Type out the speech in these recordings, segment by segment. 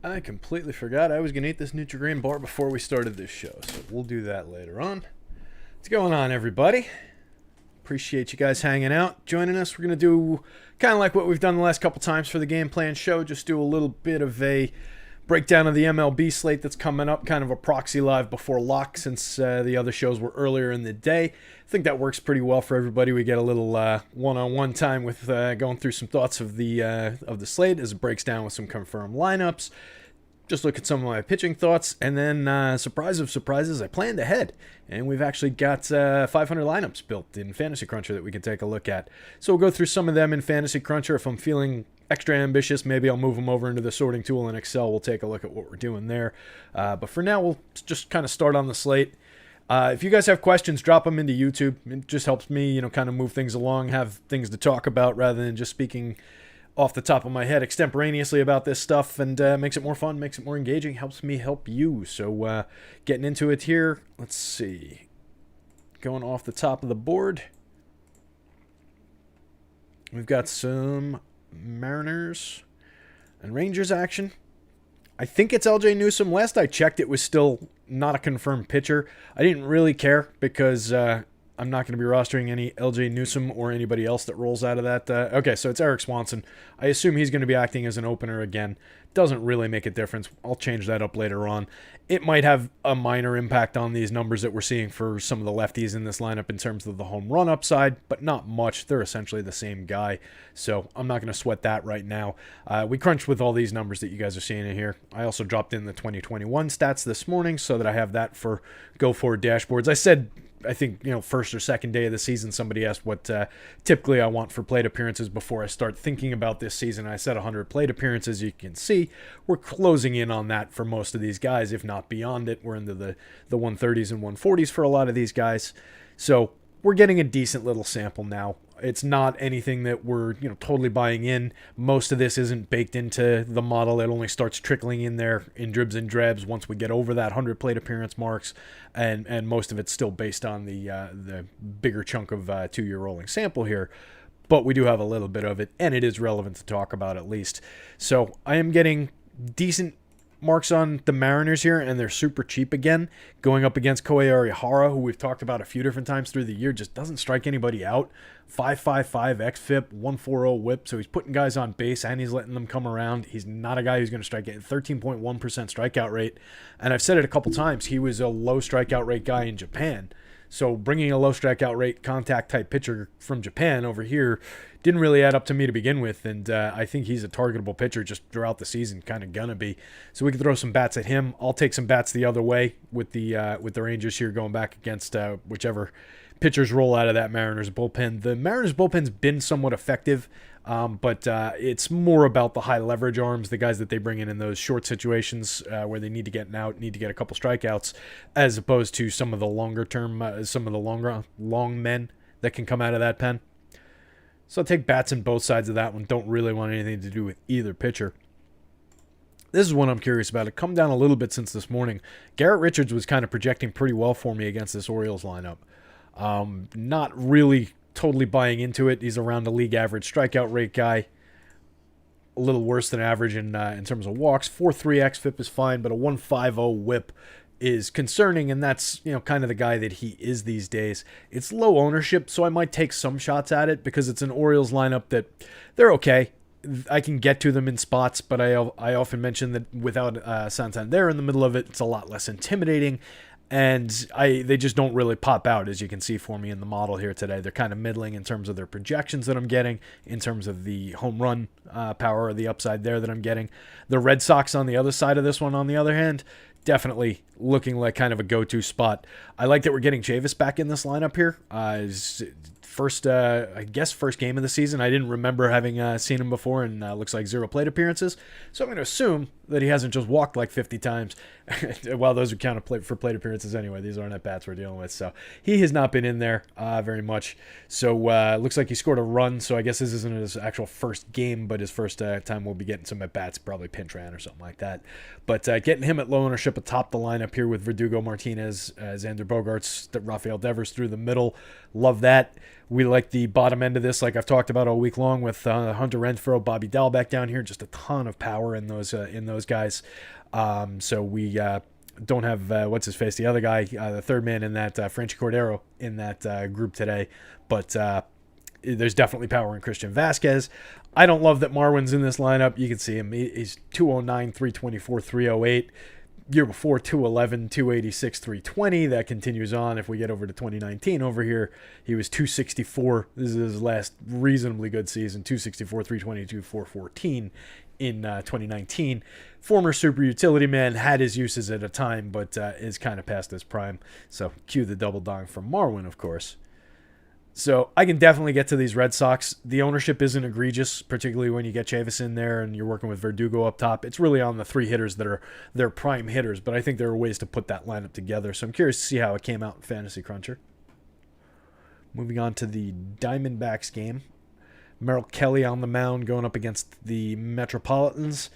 I completely forgot I was going to eat this Nutri-Grain bar before we started this show, so we'll do that later on. What's going on, everybody? Appreciate you guys hanging out, joining us. We're going to do kind of like what we've done the last couple times for the Game Plan show, just do a little bit of a breakdown of the MLB slate that's coming up, kind of a proxy live before lock since the other shows were earlier in the day. I think that works pretty well for everybody. We get a little one-on-one time with going through some thoughts of the slate as it breaks down with some confirmed lineups. Just look at some of my pitching thoughts, and then surprise of surprises, I planned ahead, and we've actually got 500 lineups built in Fantasy Cruncher that we can take a look at. So we'll go through some of them in Fantasy Cruncher. If I'm feeling extra ambitious, maybe I'll move them over into the sorting tool in Excel. We'll take a look at what we're doing there. But for now, we'll just kind of start on the slate. If you guys have questions, drop them into YouTube. It just helps me, kind of move things along, have things to talk about rather than just speaking off the top of my head extemporaneously about this stuff, and makes it more fun, makes it more engaging, helps me help you. So getting into it here, let's see. Going off the top of the board, we've got some Mariners and Rangers action. I think it's LJ Newsome. Last I checked, it was still not a confirmed pitcher. I didn't really care because I'm not going to be rostering any LJ Newsome or anybody else that rolls out of that. Okay, so it's Eric Swanson. I assume he's going to be acting as an opener again. Doesn't really make a difference. I'll change that up later on. It might have a minor impact on these numbers that we're seeing for some of the lefties in this lineup in terms of the home run upside, but not much. They're essentially the same guy, so I'm not going to sweat that right now. We crunched with all these numbers that you guys are seeing in here. I also dropped in the 2021 stats this morning so that I have that for go forward dashboards. I think, first or second day of the season, somebody asked what typically I want for plate appearances before I start thinking about this season. I said 100 plate appearances. You can see we're closing in on that for most of these guys, if not beyond it. We're into the 130s and 140s for a lot of these guys. So we're getting a decent little sample now. It's not anything that we're totally buying in. Most of this isn't baked into the model. It only starts trickling in there in dribs and drabs once we get over that 100 plate appearance marks, and most of it's still based on the bigger chunk of 2-year rolling sample here. But we do have a little bit of it, and it is relevant to talk about at least. So I am getting decent marks on the Mariners here, and they're super cheap again. Going up against Kohei Arihara, who we've talked about a few different times through the year, just doesn't strike anybody out. 5.55 xFIP, 1.40 WHIP, so he's putting guys on base and he's letting them come around. He's not a guy who's going to strike at 13.1% strikeout rate, and I've said it a couple times, he was a low strikeout rate guy in Japan. So bringing a low strikeout rate contact type pitcher from Japan over here didn't really add up to me to begin with, and I think he's a targetable pitcher just throughout the season, kind of gonna be. So we can throw some bats at him. I'll take some bats the other way with the Rangers here going back against whichever pitchers roll out of that Mariners bullpen. The Mariners bullpen's been somewhat effective, but it's more about the high leverage arms, the guys that they bring in those short situations where they need to get an out, need to get a couple strikeouts, as opposed to some of the longer term, some of the long men that can come out of that pen. So I'll take bats on both sides of that one. Don't really want anything to do with either pitcher. This is one I'm curious about. It come down a little bit since this morning. Garrett Richards was kind of projecting pretty well for me against this Orioles lineup. Not really totally buying into it. He's around the league average strikeout rate guy. A little worse than average in terms of walks. 4.3 xFIP is fine, but a 1.50 WHIP is concerning, and that's kind of the guy that he is these days. It's low ownership, so I might take some shots at it because it's an Orioles lineup that they're okay. I can get to them in spots, but I often mention that without Santander in the middle of it, it's a lot less intimidating. And they just don't really pop out, as you can see for me in the model here today. They're kind of middling in terms of their projections that I'm getting, in terms of the home run power or the upside there that I'm getting. The Red Sox on the other side of this one, on the other hand, definitely looking like kind of a go-to spot. I like that we're getting Chavis back in this lineup here. First game of the season. I didn't remember having seen him before, and looks like 0 plate appearances. So I'm going to assume that he hasn't just walked like 50 times. Well, those would count for plate appearances anyway. These aren't at bats we're dealing with. So he has not been in there very much. So looks like he scored a run. So I guess this isn't his actual first game, but his first time we'll be getting some at bats, probably pinch ran or something like that. But getting him at low ownership atop the lineup here with Verdugo Martinez, Xander Bogaerts, Rafael Devers through the middle. Love that. We like the bottom end of this, like I've talked about all week long, with Hunter Renfroe, Bobby Dahlbeck down here. Just a ton of power in those guys. So we don't have what's his face, the other guy, the third man in that, Franchi Cordero in that group today, but there's definitely power in Christian Vasquez. I don't love that Marwin's in this lineup. You can see him. He's 209, 324, 308. Year before, 211, 286, 320. That continues on. If we get over to 2019 over here, he was 264. This is his last reasonably good season. 264, 322, 414 in 2019. Former super utility man, had his uses at a time, but is kind of past his prime. So cue the double dong from Marwin, of course. So I can definitely get to these Red Sox. The ownership isn't egregious, particularly when you get Chavis in there and you're working with Verdugo up top. It's really on the three hitters that are their prime hitters, but I think there are ways to put that lineup together. So I'm curious to see how it came out in Fantasy Cruncher. Moving on to the Diamondbacks game. Merrill Kelly on the mound going up against the Metropolitans,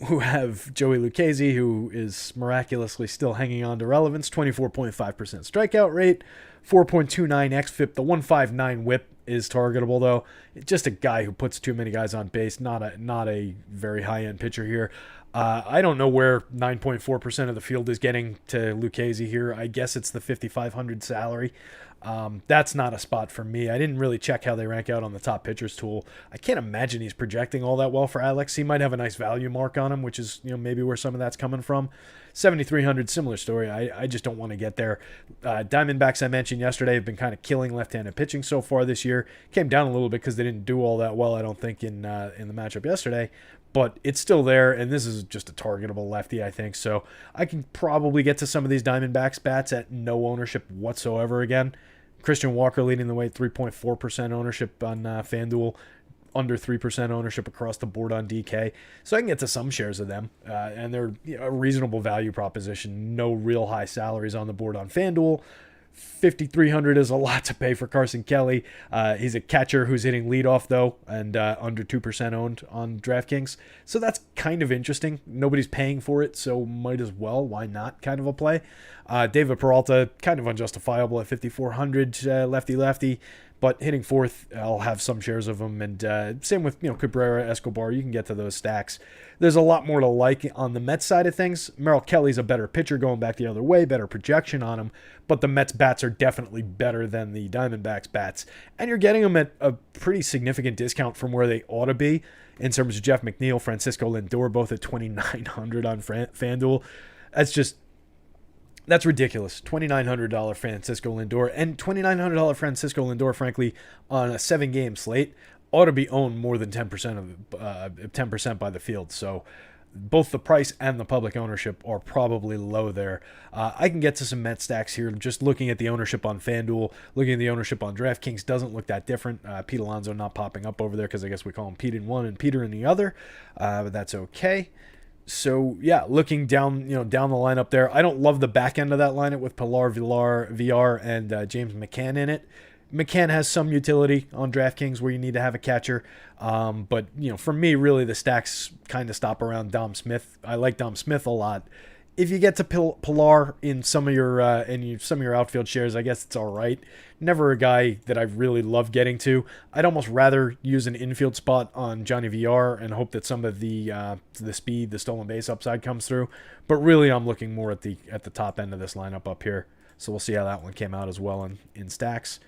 who have Joey Lucchesi, who is miraculously still hanging on to relevance. 24.5% strikeout rate, 4.29 xFIP. The 159 whip is targetable, though. Just a guy who puts too many guys on base. Not a very high-end pitcher here. I don't know where 9.4% of the field is getting to Lucchesi here. I guess it's the 5,500 salary. That's not a spot for me. I didn't really check how they rank out on the top pitchers tool. I can't imagine he's projecting all that well for Alex. He might have a nice value mark on him, which is, maybe where some of that's coming from. 7,300, similar story. I just don't want to get there. Diamondbacks, I mentioned yesterday, have been kind of killing left-handed pitching so far this year. Came down a little bit because they didn't do all that well, I don't think, in the matchup yesterday. But it's still there, and this is just a targetable lefty, I think. So I can probably get to some of these Diamondbacks bats at no ownership whatsoever again. Christian Walker leading the way, 3.4% ownership on FanDuel, under 3% ownership across the board on DK. So I can get to some shares of them, and they're a reasonable value proposition. No real high salaries on the board on FanDuel. 5,300 is a lot to pay for Carson Kelly. He's a catcher who's hitting leadoff, though, and under 2% owned on DraftKings. So that's kind of interesting. Nobody's paying for it, so might as well. Why not? Kind of a play. David Peralta, kind of unjustifiable at 5,400, lefty-lefty. But hitting fourth, I'll have some shares of them. And same with Cabrera, Escobar. You can get to those stacks. There's a lot more to like on the Mets side of things. Merrill Kelly's a better pitcher going back the other way, better projection on him. But the Mets bats are definitely better than the Diamondbacks bats. And you're getting them at a pretty significant discount from where they ought to be in terms of Jeff McNeil, Francisco Lindor, both at 2,900 on FanDuel. That's ridiculous. $2,900 Francisco Lindor, and $2,900 Francisco Lindor, frankly, on a 7-game slate ought to be owned more than 10% by the field. So both the price and the public ownership are probably low there. I can get to some Met stacks here. Just looking at the ownership on FanDuel, looking at the ownership on DraftKings doesn't look that different. Pete Alonso not popping up over there because I guess we call him Pete in one and Peter in the other, but that's okay. So, yeah, looking down the lineup there, I don't love the back end of that lineup with Pilar VR and James McCann in it. McCann has some utility on DraftKings where you need to have a catcher. But, for me, really, the stacks kind of stop around Dom Smith. I like Dom Smith a lot. If you get to Pilar in some of your outfield shares, I guess it's all right. Never a guy that I've really loved getting to. I'd almost rather use an infield spot on Johnny VR and hope that some of the speed, the stolen base upside comes through. But really, I'm looking more at the top end of this lineup up here. So we'll see how that one came out as well in stacks.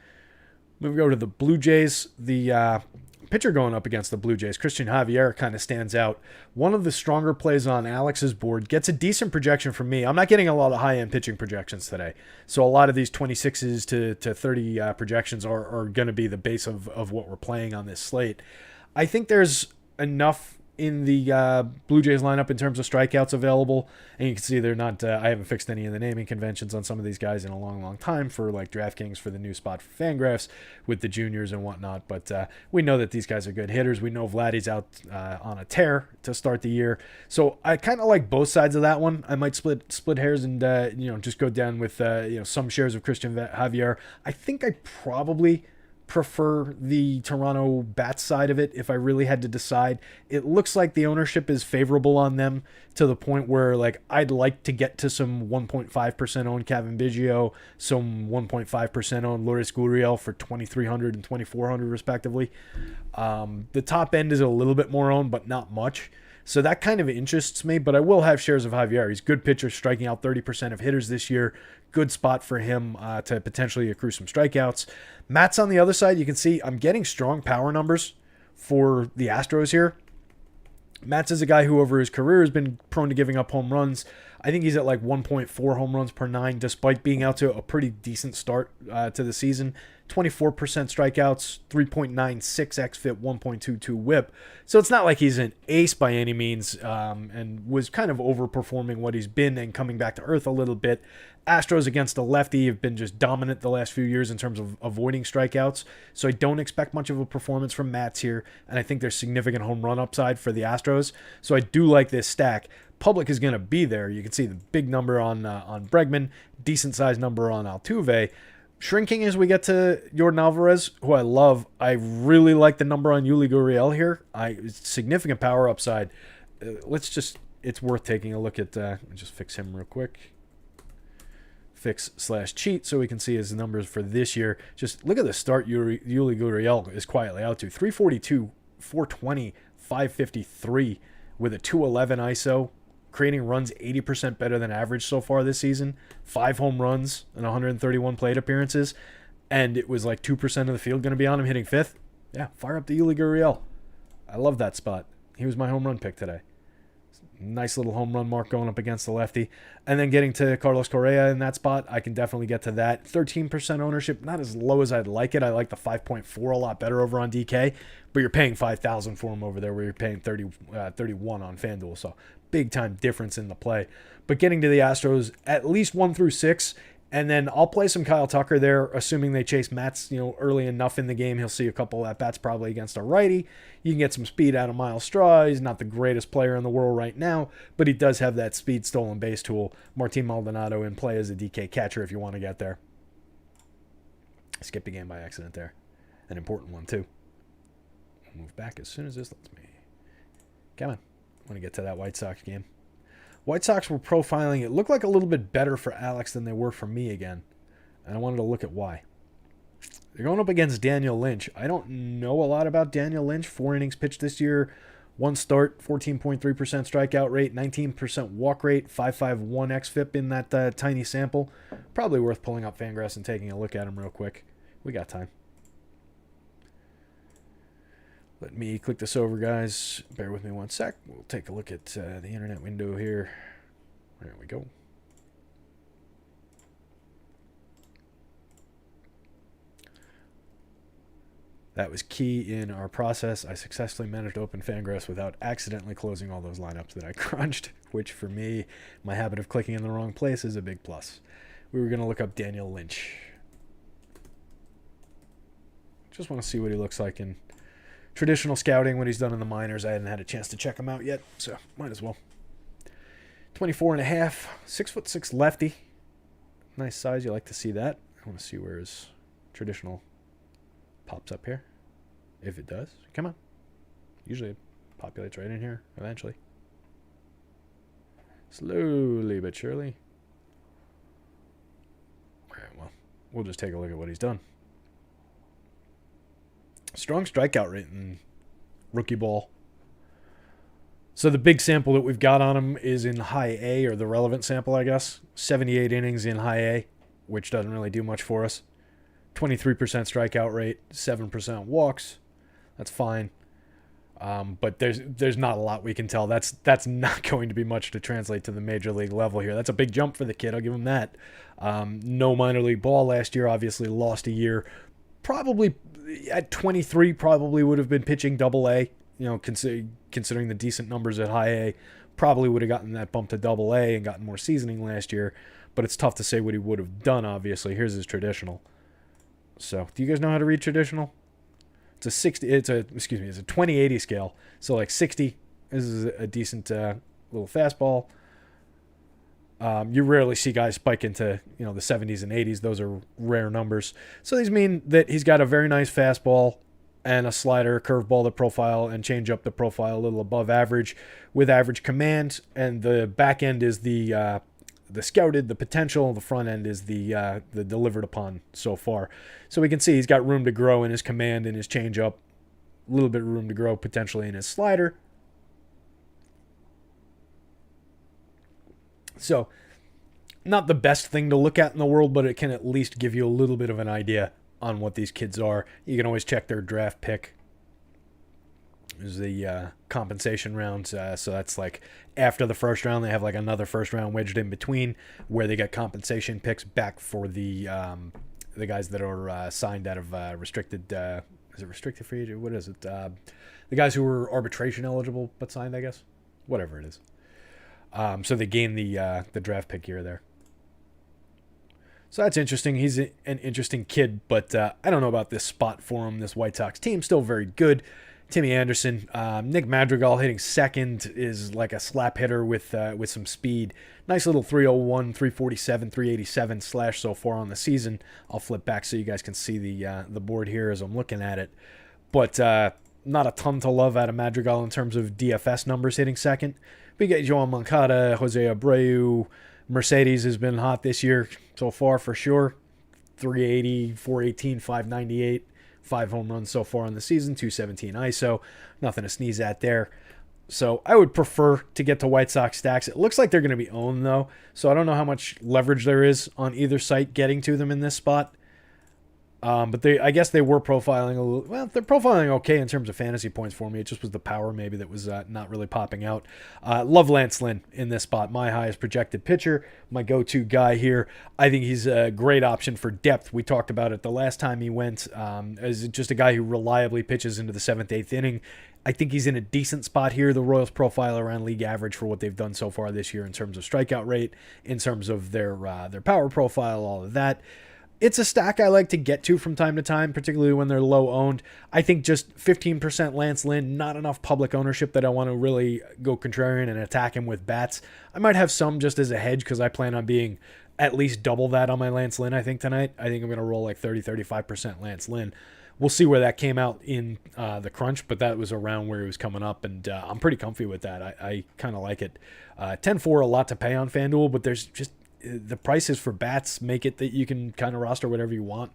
Moving over to the Blue Jays, the pitcher going up against the Blue Jays, Christian Javier, kind of stands out. One of the stronger plays on Alex's board, gets a decent projection from me. I'm not getting a lot of high-end pitching projections today. So a lot of these 26s to 30 projections are going to be the base of what we're playing on this slate. I think there's enough in the Blue Jays lineup in terms of strikeouts available, and you can see they're not. I haven't fixed any of the naming conventions on some of these guys in a long time for like DraftKings for the new spot for Fangraphs with the juniors and whatnot. But we know that these guys are good hitters. We know Vladdy's out on a tear to start the year, so I kind of like both sides of that one. I might split hairs and just go down with some shares of Christian Javier. I think I probably prefer the Toronto Bats side of it if I really had to decide. It looks like the ownership is favorable on them to the point where like I'd like to get to some 1.5% owned Kevin Biggio, some 1.5% owned Lourdes Gurriel for 2,300 and 2,400 respectively. The top end is a little bit more owned, but not much. So that kind of interests me, but I will have shares of Javier. He's a good pitcher, striking out 30% of hitters this year. Good spot for him to potentially accrue some strikeouts. Matt's on the other side. You can see I'm getting strong power numbers for the Astros here. Matz is a guy who over his career has been prone to giving up home runs. I think he's at like 1.4 home runs per 9, despite being out to a pretty decent start to the season. 24% strikeouts, 3.96 xFIP, 1.22 WHIP. So it's not like he's an ace by any means, and was kind of overperforming what he's been and coming back to earth a little bit. Astros against a lefty have been just dominant the last few years in terms of avoiding strikeouts, so I don't expect much of a performance from Matz here, and I think there's significant home run upside for the Astros, so I do like this stack. Public is going to be there. You can see the big number on Bregman, decent sized number on Altuve. Shrinking as we get to Jordan Alvarez, who I love. I really like the number on Yuli Gurriel here. Significant power upside. It's worth taking a look at. Just fix him real quick. Fix/cheat so we can see his numbers for this year. Just look at the start Yuli Gurriel is quietly out to. 342, 420, 553 with a 211 ISO. Creating runs 80% better than average so far this season. 5 home runs and 131 plate appearances. And it was like 2% of the field going to be on him hitting 5th. Yeah, fire up the Yuli Gurriel. I love that spot. He was my home run pick today. Nice little home run mark going up against the lefty. And then getting to Carlos Correa in that spot, I can definitely get to that. 13% ownership, not as low as I'd like it. I like the 5.4 a lot better over on DK. But you're paying $5,000 for him over there where you're paying 31 on FanDuel. So big time difference in the play. But getting to the Astros, at least 1 through 6. And then I'll play some Kyle Tucker there, assuming they chase Matz, early enough in the game. He'll see a couple at bats probably against a righty. You can get some speed out of Miles Straw. He's not the greatest player in the world right now, but he does have that speed stolen base tool. Martin Maldonado in play as a DK catcher if you want to get there. Skipped a game by accident there. An important one too. I'll move back as soon as this lets me. Come on. I want to get to that White Sox game. White Sox were profiling. It looked like a little bit better for Alex than they were for me again. And I wanted to look at why. They're going up against Daniel Lynch. I don't know a lot about Daniel Lynch. 4 innings pitched this year. 1 start, 14.3% strikeout rate, 19% walk rate, 5.51 xFIP in that tiny sample. Probably worth pulling up Fangraphs and taking a look at him real quick. We got time. Let me click this over, guys. Bear with me one sec. We'll take a look at the internet window here. There we go. That was key in our process. I successfully managed to open Fangraphs without accidentally closing all those lineups that I crunched, which for me, my habit of clicking in the wrong place is a big plus. We were going to look up Daniel Lynch. Just want to see what he looks like in traditional scouting, what he's done in the minors. I hadn't had a chance to check him out yet, so might as well. 24.5, 6'6" lefty. Nice size. You like to see that. I want to see where his traditional pops up here. If it does. Come on. Usually it populates right in here eventually. Slowly but surely. All right, well, we'll just take a look at what he's done. Strong strikeout rate in rookie ball. So the big sample that we've got on him is in high A, or the relevant sample, I guess. 78 innings in high A, which doesn't really do much for us. 23% strikeout rate, 7% walks. That's fine. But there's not a lot we can tell. That's not going to be much to translate to the major league level here. That's a big jump for the kid. I'll give him that. No minor league ball last year. Obviously lost a year. Probably at 23, probably would have been pitching double A. Considering the decent numbers at high A, probably would have gotten that bump to double A and gotten more seasoning last year. But it's tough to say what he would have done, obviously. Here's his traditional. So, do you guys know how to read traditional? It's a 20/80 scale. So like 60 is a decent little fastball. You rarely see guys spike into the 70s and 80s. Those are rare numbers. So these mean that he's got a very nice fastball and a slider, curveball the profile, and change up the profile a little above average with average command. And the back end is the scouted, the potential. The front end is the delivered upon so far. So we can see he's got room to grow in his command and his change up. A little bit of room to grow potentially in his slider. So, not the best thing to look at in the world, but it can at least give you a little bit of an idea on what these kids are. You can always check their draft pick. Is the compensation round. So that's like after the first round, they have like another first round wedged in between where they get compensation picks back for the guys that are signed out of restricted. Is it restricted free agent? What is it? The guys who were arbitration eligible but signed, I guess. Whatever it is. So they gain the draft pick here there. So that's interesting. He's an interesting kid, but I don't know about this spot for him. This White Sox team still very good. Timmy Anderson, Nick Madrigal hitting second is like a slap hitter with some speed. Nice little 301, 347, 387 slash so far on the season. I'll flip back so you guys can see the board here as I'm looking at it. But not a ton to love out of Madrigal in terms of DFS numbers hitting second. We get Joan Moncada, Jose Abreu. Mercedes has been hot this year so far for sure. 380, 418, 598. 5 home runs so far on the season, 217 ISO. Nothing to sneeze at there. So I would prefer to get to White Sox stacks. It looks like they're going to be owned, though. So I don't know how much leverage there is on either site getting to them in this spot. But I guess they were profiling a little. Well, they're profiling okay in terms of fantasy points for me. It just was the power maybe that was not really popping out. Love Lance Lynn in this spot. My highest projected pitcher, my go-to guy here. I think he's a great option for depth. We talked about it the last time he went as just a guy who reliably pitches into the 7th, 8th inning. I think he's in a decent spot here. The Royals profile around league average for what they've done so far this year in terms of strikeout rate, in terms of their power profile, all of that. It's a stack I like to get to from time to time, particularly when they're low owned. I think just 15% Lance Lynn, not enough public ownership that I want to really go contrarian and attack him with bats. I might have some just as a hedge because I plan on being at least double that on my Lance Lynn, I think, tonight. I think I'm going to roll like 30-35% Lance Lynn. We'll see where that came out in the crunch, but that was around where he was coming up, and I'm pretty comfy with that. I kind of like it. 10-4, a lot to pay on FanDuel, but there's just the prices for bats make it that you can kind of roster whatever you want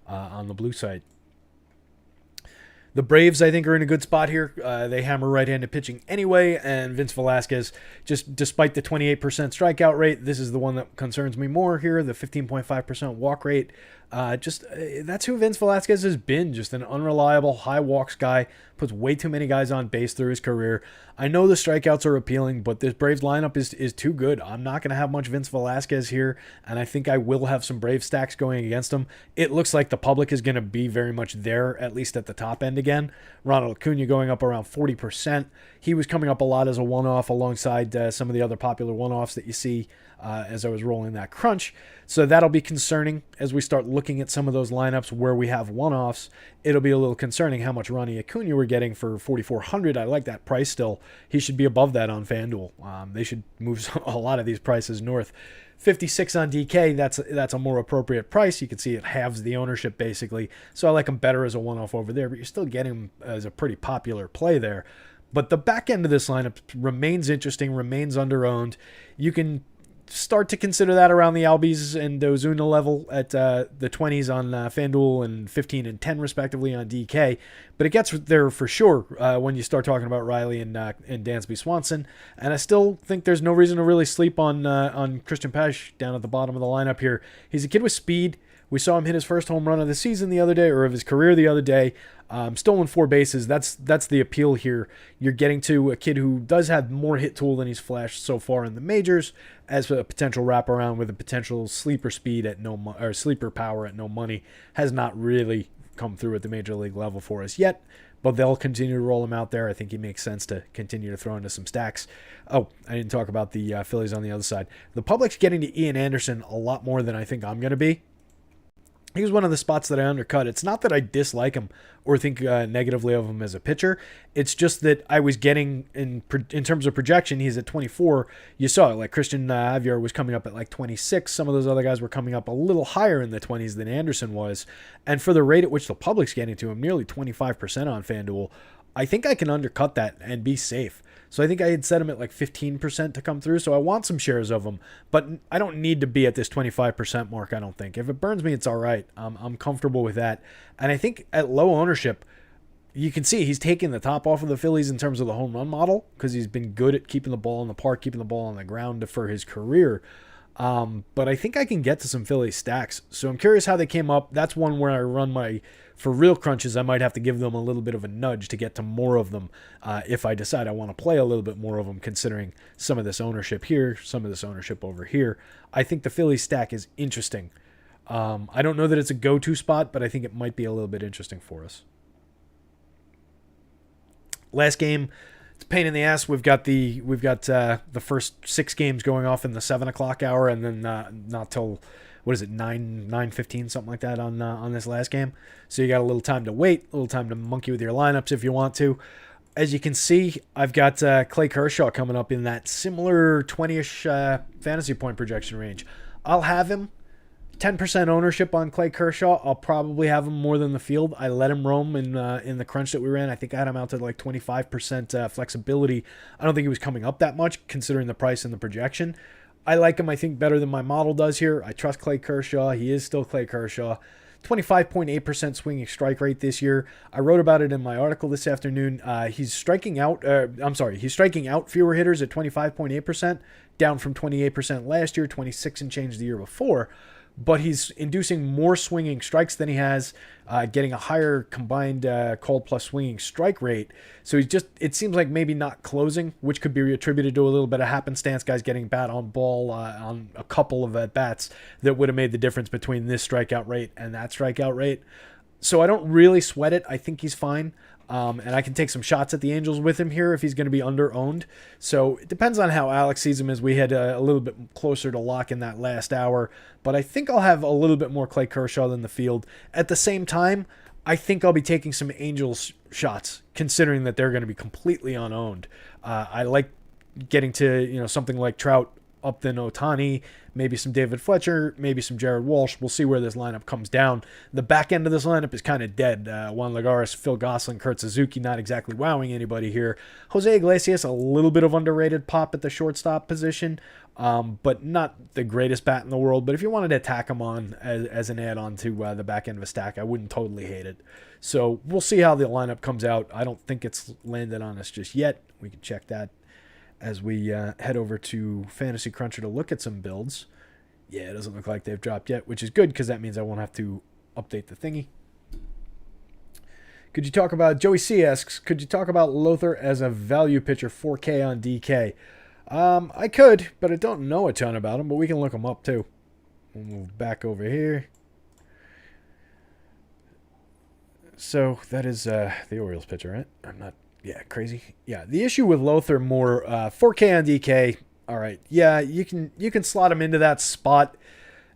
on the blue side. The Braves, I think, are in a good spot here. They hammer right-handed pitching anyway, and Vince Velasquez, just despite the 28% strikeout rate, this is the one that concerns me more here, the 15.5% walk rate. That's who Vince Velasquez has been, just an unreliable, high walks guy, puts way too many guys on base through his career. I know the strikeouts are appealing, but this Braves lineup is too good. I'm not going to have much Vince Velasquez here, and I think I will have some Brave stacks going against him. It looks like the public is going to be very much there, at least at the top end again. Ronald Acuna going up around 40%. He was coming up a lot as a one-off alongside some of the other popular one-offs that you see as I was rolling that crunch. So that'll be concerning as we start looking at some of those lineups where we have one-offs. It'll be a little concerning how much Ronnie Acuna we're getting for $4,400. I like that price still. He should be above that on FanDuel. They should move a lot of these prices north. 56 on DK, that's a more appropriate price. You can see it halves the ownership basically. So I like him better as a one-off over there, but you're still getting him as a pretty popular play there. But the back end of this lineup remains interesting, remains underowned. You can start to consider that around the Albies and Ozuna level at the 20s on FanDuel and 15 and 10 respectively on DK. But it gets there for sure when you start talking about Riley and Dansby Swanson. And I still think there's no reason to really sleep on Christian Pash down at the bottom of the lineup here. He's a kid with speed. We saw him hit his first home run of the season the other day, or of his career the other day. Stolen 4 bases. That's the appeal here. You're getting to a kid who does have more hit tool than he's flashed so far in the majors, as a potential wraparound with a potential sleeper speed at or sleeper power at no money. Has not really come through at the major league level for us yet, but they'll continue to roll him out there. I think he makes sense to continue to throw into some stacks. Oh, I didn't talk about the Phillies on the other side. The public's getting to Ian Anderson a lot more than I think I'm going to be. he was one of the spots that I undercut. It's not that I dislike him or think negatively of him as a pitcher. It's just that I was getting, in terms of projection, he's at 24. You saw it, like Christian Javier was coming up at like 26. Some of those other guys were coming up a little higher in the 20s than Anderson was. And for the rate at which the public's getting to him, nearly 25% on FanDuel, I think I can undercut that and be safe. So I think I had set him at like 15% to come through. So I want some shares of him, but I don't need to be at this 25% mark, I don't think. If it burns me, it's all right. I'm comfortable with that. And I think at low ownership, you can see he's taking the top off of the Phillies in terms of the home run model because he's been good at keeping the ball in the park, keeping the ball on the ground for his career. But I think I can get to some Philly stacks. So I'm curious how they came up. That's one where I run my, for real crunches, I might have to give them a little bit of a nudge to get to more of them if I decide I want to play a little bit more of them, considering some of this ownership here, some of this ownership over here. I think the Philly stack is interesting. I don't know that it's a go-to spot, but I think it might be a little bit interesting for us. Last game, it's a pain in the ass. We've got the first 6 games going off in the 7 o'clock hour, and then not till, what is it, 9:15, something like that on this last game. So you got a little time to wait, a little time to monkey with your lineups if you want to. As you can see, I've got Clay Kershaw coming up in that similar 20-ish fantasy point projection range. I'll have him. 10% ownership on Clay Kershaw. I'll probably have him more than the field. I let him roam in the crunch that we ran. I think I had him out to like 25% flexibility. I don't think he was coming up that much considering the price and the projection. I like him, I think, better than my model does here. I trust Clay Kershaw. He is still Clay Kershaw. 25.8% swinging strike rate this year. I wrote about it in my article this afternoon. He's striking out fewer hitters at 25.8%, down from 28% last year, 26 and change the year before. But he's inducing more swinging strikes than he has, getting a higher combined called plus swinging strike rate. So it seems like maybe not closing, which could be attributed to a little bit of happenstance, guys getting bat on ball on a couple of at-bats that would have made the difference between this strikeout rate and that strikeout rate. So I don't really sweat it. I think he's fine. And I can take some shots at the Angels with him here if he's going to be under-owned. So it depends on how Alex sees him as we head a little bit closer to lock in that last hour. But I think I'll have a little bit more Clay Kershaw than the field. At the same time, I think I'll be taking some Angels shots, considering that they're going to be completely unowned. I like getting to something like Trout up than Ohtani, maybe some David Fletcher, maybe some Jared Walsh. We'll see where this lineup comes down. The back end of this lineup is kind of dead. Juan Lagares, Phil Gosselin, Kurt Suzuki, not exactly wowing anybody here. Jose Iglesias, a little bit of underrated pop at the shortstop position, but not the greatest bat in the world. But if you wanted to tack him on as an add-on to the back end of a stack, I wouldn't totally hate it. So we'll see how the lineup comes out. I don't think it's landed on us just yet. We can check that as we head over to Fantasy Cruncher to look at some builds. Yeah, it doesn't look like they've dropped yet, which is good because that means I won't have to update the thingy. Could you talk about, Joey C asks, could you talk about Lothar as a value pitcher 4K on DK? I could, but I don't know a ton about him, but we can look him up too. We'll move back over here. So that is the Orioles pitcher, right? I'm not... Yeah, crazy. Yeah, the issue with Lothar more 4K on DK. All right, yeah, you can slot him into that spot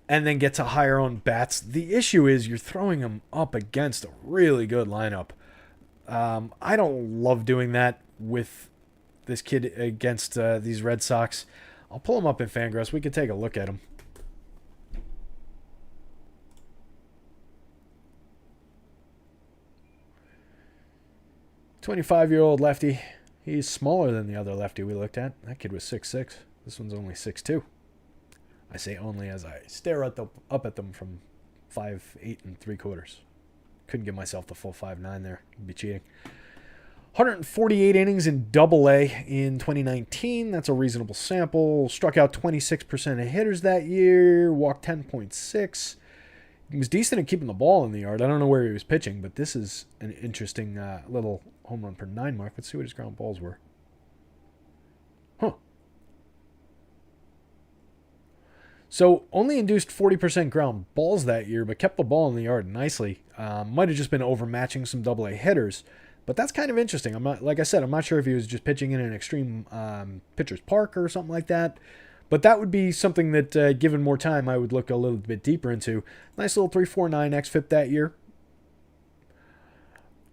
and then get to higher owned bats. The issue is you're throwing him up against a really good lineup. I don't love doing that with this kid against these Red Sox. I'll pull him up in Fangraphs. We can take a look at him. 25-year-old lefty. He's smaller than the other lefty we looked at. That kid was 6'6". This one's only 6'2". I say only as I stare up at them from 5'8 3/4. Couldn't give myself the full 5'9 there. It'd be cheating. 148 innings in Double-A in 2019. That's a reasonable sample. Struck out 26% of hitters that year. Walked 10.6. He was decent at keeping the ball in the yard. I don't know where he was pitching, but this is an interesting little home run per 9 mark. Let's see what his ground balls were. Huh. So only induced 40% ground balls that year, but kept the ball in the yard nicely. Might have just been overmatching some Double-A hitters, but that's kind of interesting. Like I said, I'm not sure if he was just pitching in an extreme pitcher's park or something like that. But that would be something that, given more time, I would look a little bit deeper into. Nice little 349 XFIP that year.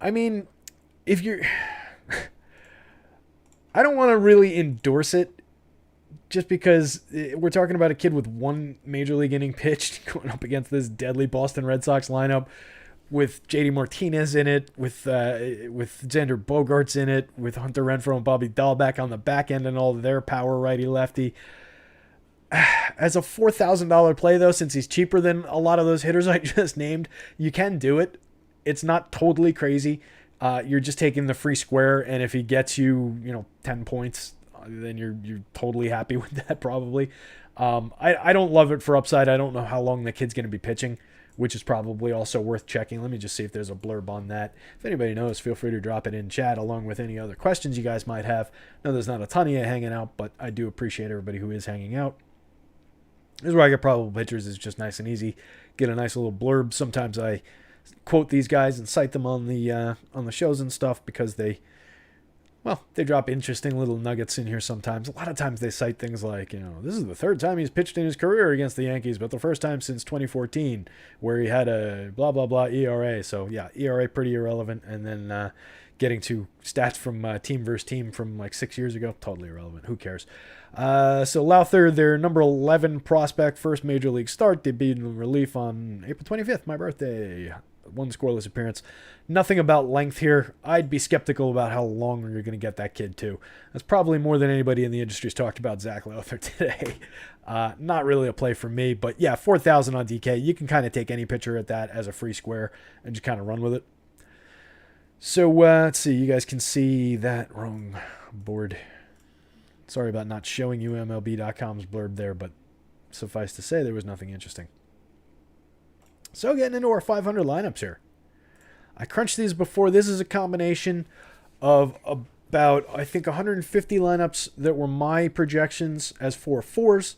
I mean, if you're... I don't want to really endorse it just because we're talking about a kid with one major league inning pitched going up against this deadly Boston Red Sox lineup with JD Martinez in it, with Xander Bogaerts in it, with Hunter Renfroe and Bobby Dahlbeck on the back end and all their power righty-lefty. As a $4,000 play, though, since he's cheaper than a lot of those hitters I just named, you can do it. It's not totally crazy. You're just taking the free square, and if he gets you, 10 points, then you're totally happy with that probably. I don't love it for upside. I don't know how long the kid's going to be pitching, which is probably also worth checking. Let me just see if there's a blurb on that. If anybody knows, feel free to drop it in chat along with any other questions you guys might have. I know there's not a ton of you hanging out, but I do appreciate everybody who is hanging out. This is where I get probable pitchers. Is just nice and easy. Get a nice little blurb. Sometimes I quote these guys and cite them on the shows and stuff because they drop interesting little nuggets in here sometimes. A lot of times they cite things like, this is the third time he's pitched in his career against the Yankees, but the first time since 2014 where he had a blah, blah, blah ERA. So, yeah, ERA pretty irrelevant. And then getting to stats from team versus team from like 6 years ago, totally irrelevant. Who cares? So Lowther, their number 11 prospect, first major league start, debuted in relief on April 25th, my birthday. One scoreless appearance. Nothing about length here. I'd be skeptical about how long you're going to get that kid too. That's probably more than anybody in the industry's talked about Zach Lowther today. Not really a play for me, but yeah, 4,000 on DK. You can kind of take any pitcher at that as a free square and just kind of run with it. So let's see. You guys can see that wrong board. Sorry about not showing you MLB.com's blurb there, but suffice to say there was nothing interesting. So getting into our 500 lineups here. I crunched these before. This is a combination of about, I think, 150 lineups that were my projections as 4-4s,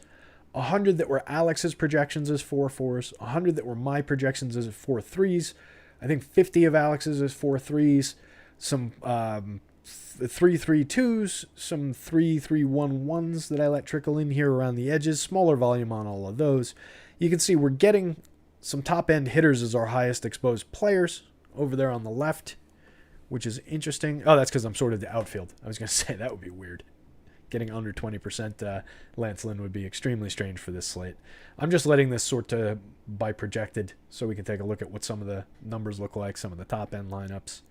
100 that were Alex's projections as 4-4s, 100 that were my projections as 4-3s, I think 50 of Alex's as 4-3s, some 3-3-2s, some 3-3-1-1s that I let trickle in here around the edges, smaller volume on all of those. You can see we're getting some top-end hitters as our highest exposed players over there on the left, which is interesting. Oh, that's because I'm sorted the outfield. I was going to say that would be weird. Getting under 20% Lance Lynn would be extremely strange for this slate. I'm just letting this sort by projected so we can take a look at what some of the numbers look like, some of the top-end lineups.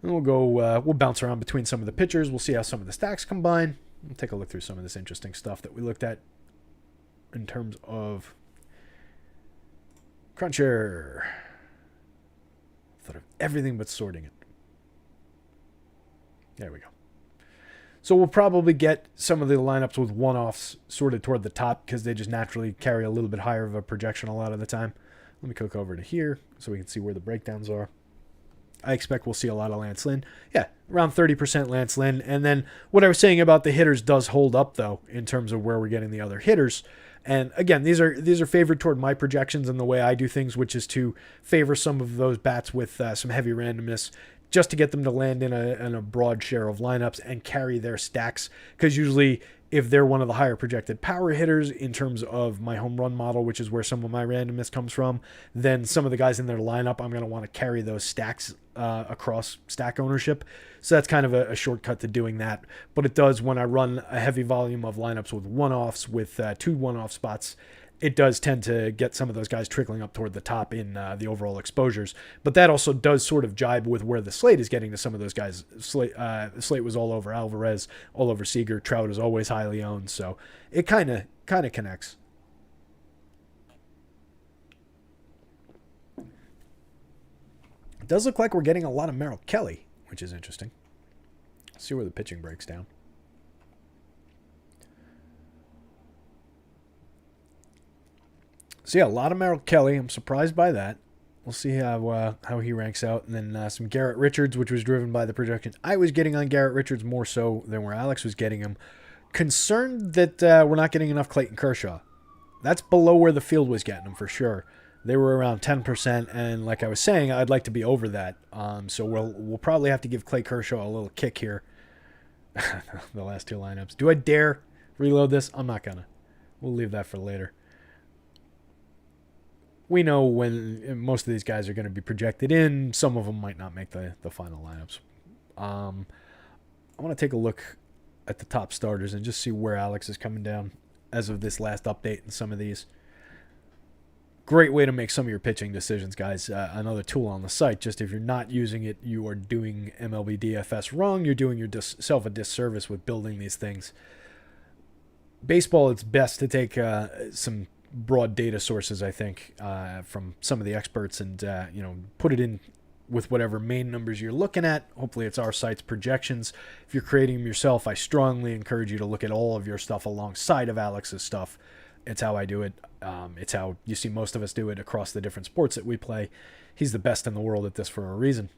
And we'll bounce around between some of the pitchers. We'll see how some of the stacks combine. We'll take a look through some of this interesting stuff that we looked at in terms of Cruncher. Thought of everything but sorting it. There we go. So we'll probably get some of the lineups with one-offs sorted toward the top because they just naturally carry a little bit higher of a projection a lot of the time. Let me click over to here so we can see where the breakdowns are. I expect we'll see a lot of Lance Lynn. Yeah, around 30% Lance Lynn. And then what I was saying about the hitters does hold up, though, in terms of where we're getting the other hitters. And again, these are favored toward my projections and the way I do things, which is to favor some of those bats with some heavy randomness just to get them to land in a broad share of lineups and carry their stacks. Because usually if they're one of the higher projected power hitters in terms of my home run model, which is where some of my randomness comes from, then some of the guys in their lineup, I'm going to want to carry those stacks across stack ownership. So that's kind of a shortcut to doing that. But it does, when I run a heavy volume of lineups with one-offs, with 2 one-off spots, it does tend to get some of those guys trickling up toward the top in the overall exposures. But that also does sort of jibe with where the slate is getting to some of those guys. The slate was all over Alvarez, all over Seager. Trout is always highly owned, so it kind of connects. It does look like we're getting a lot of Merrill Kelly, which is interesting. Let's see where the pitching breaks down. So yeah, a lot of Merrill Kelly. I'm surprised by that. We'll see how he ranks out. And then some Garrett Richards, which was driven by the projection I was getting on Garrett Richards more so than where Alex was getting him. Concerned that we're not getting enough Clayton Kershaw. That's below where the field was getting him for sure. They were around 10%, and like I was saying, I'd like to be over that. So we'll probably have to give Clay Kershaw a little kick here. The last 2 lineups. Do I dare reload this? I'm not gonna. We'll leave that for later. We know when most of these guys are going to be projected in. Some of them might not make the final lineups. I want to take a look at the top starters and just see where Alex is coming down as of this last update and some of these. Great way to make some of your pitching decisions, guys. Another tool on the site. Just if you're not using it, you are doing MLB DFS wrong. You're doing yourself a disservice with building these things. Baseball, it's best to take some broad data sources, I think, from some of the experts and, put it in with whatever main numbers you're looking at. Hopefully it's our site's projections. If you're creating them yourself, I strongly encourage you to look at all of your stuff alongside of Alex's stuff. It's how I do it. It's how you see most of us do it across the different sports that we play. He's the best in the world at this for a reason.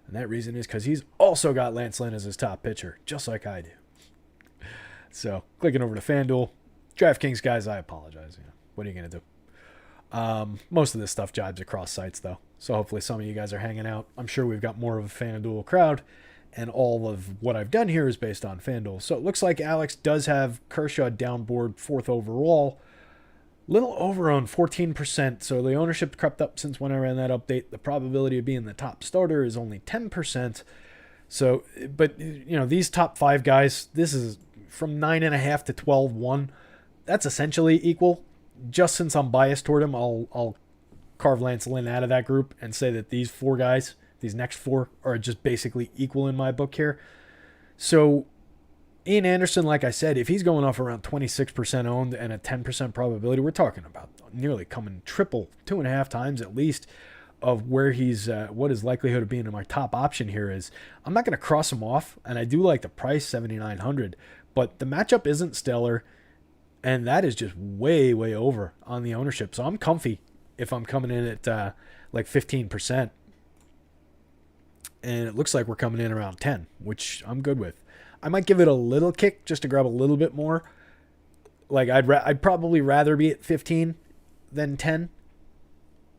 And that reason is because he's also got Lance Lynn as his top pitcher, just like I do. So, clicking over to FanDuel. DraftKings, guys, I apologize. What are you going to do? Most of this stuff jibes across sites, though. So hopefully some of you guys are hanging out. I'm sure we've got more of a FanDuel crowd. And all of what I've done here is based on FanDuel. So it looks like Alex does have Kershaw downboard 4th overall. Little over on 14%. So the ownership crept up since when I ran that update. The probability of being the top starter is only 10%. So, but, these top 5 guys, this is from 9.5 to 12-1. That's essentially equal. Just since I'm biased toward him, I'll carve Lance Lynn out of that group and say that these 4 guys, these next 4, are just basically equal in my book here. So Ian Anderson, like I said, if he's going off around 26% owned and a 10% probability, we're talking about nearly coming triple, 2.5 times at least of where he's, what his likelihood of being in my top option here is. I'm not going to cross him off, and I do like the price, $7,900, but the matchup isn't stellar. And that is just way, way over on the ownership. So I'm comfy if I'm coming in at like 15%. And it looks like we're coming in around 10, which I'm good with. I might give it a little kick just to grab a little bit more. Like I'd probably rather be at 15 than 10.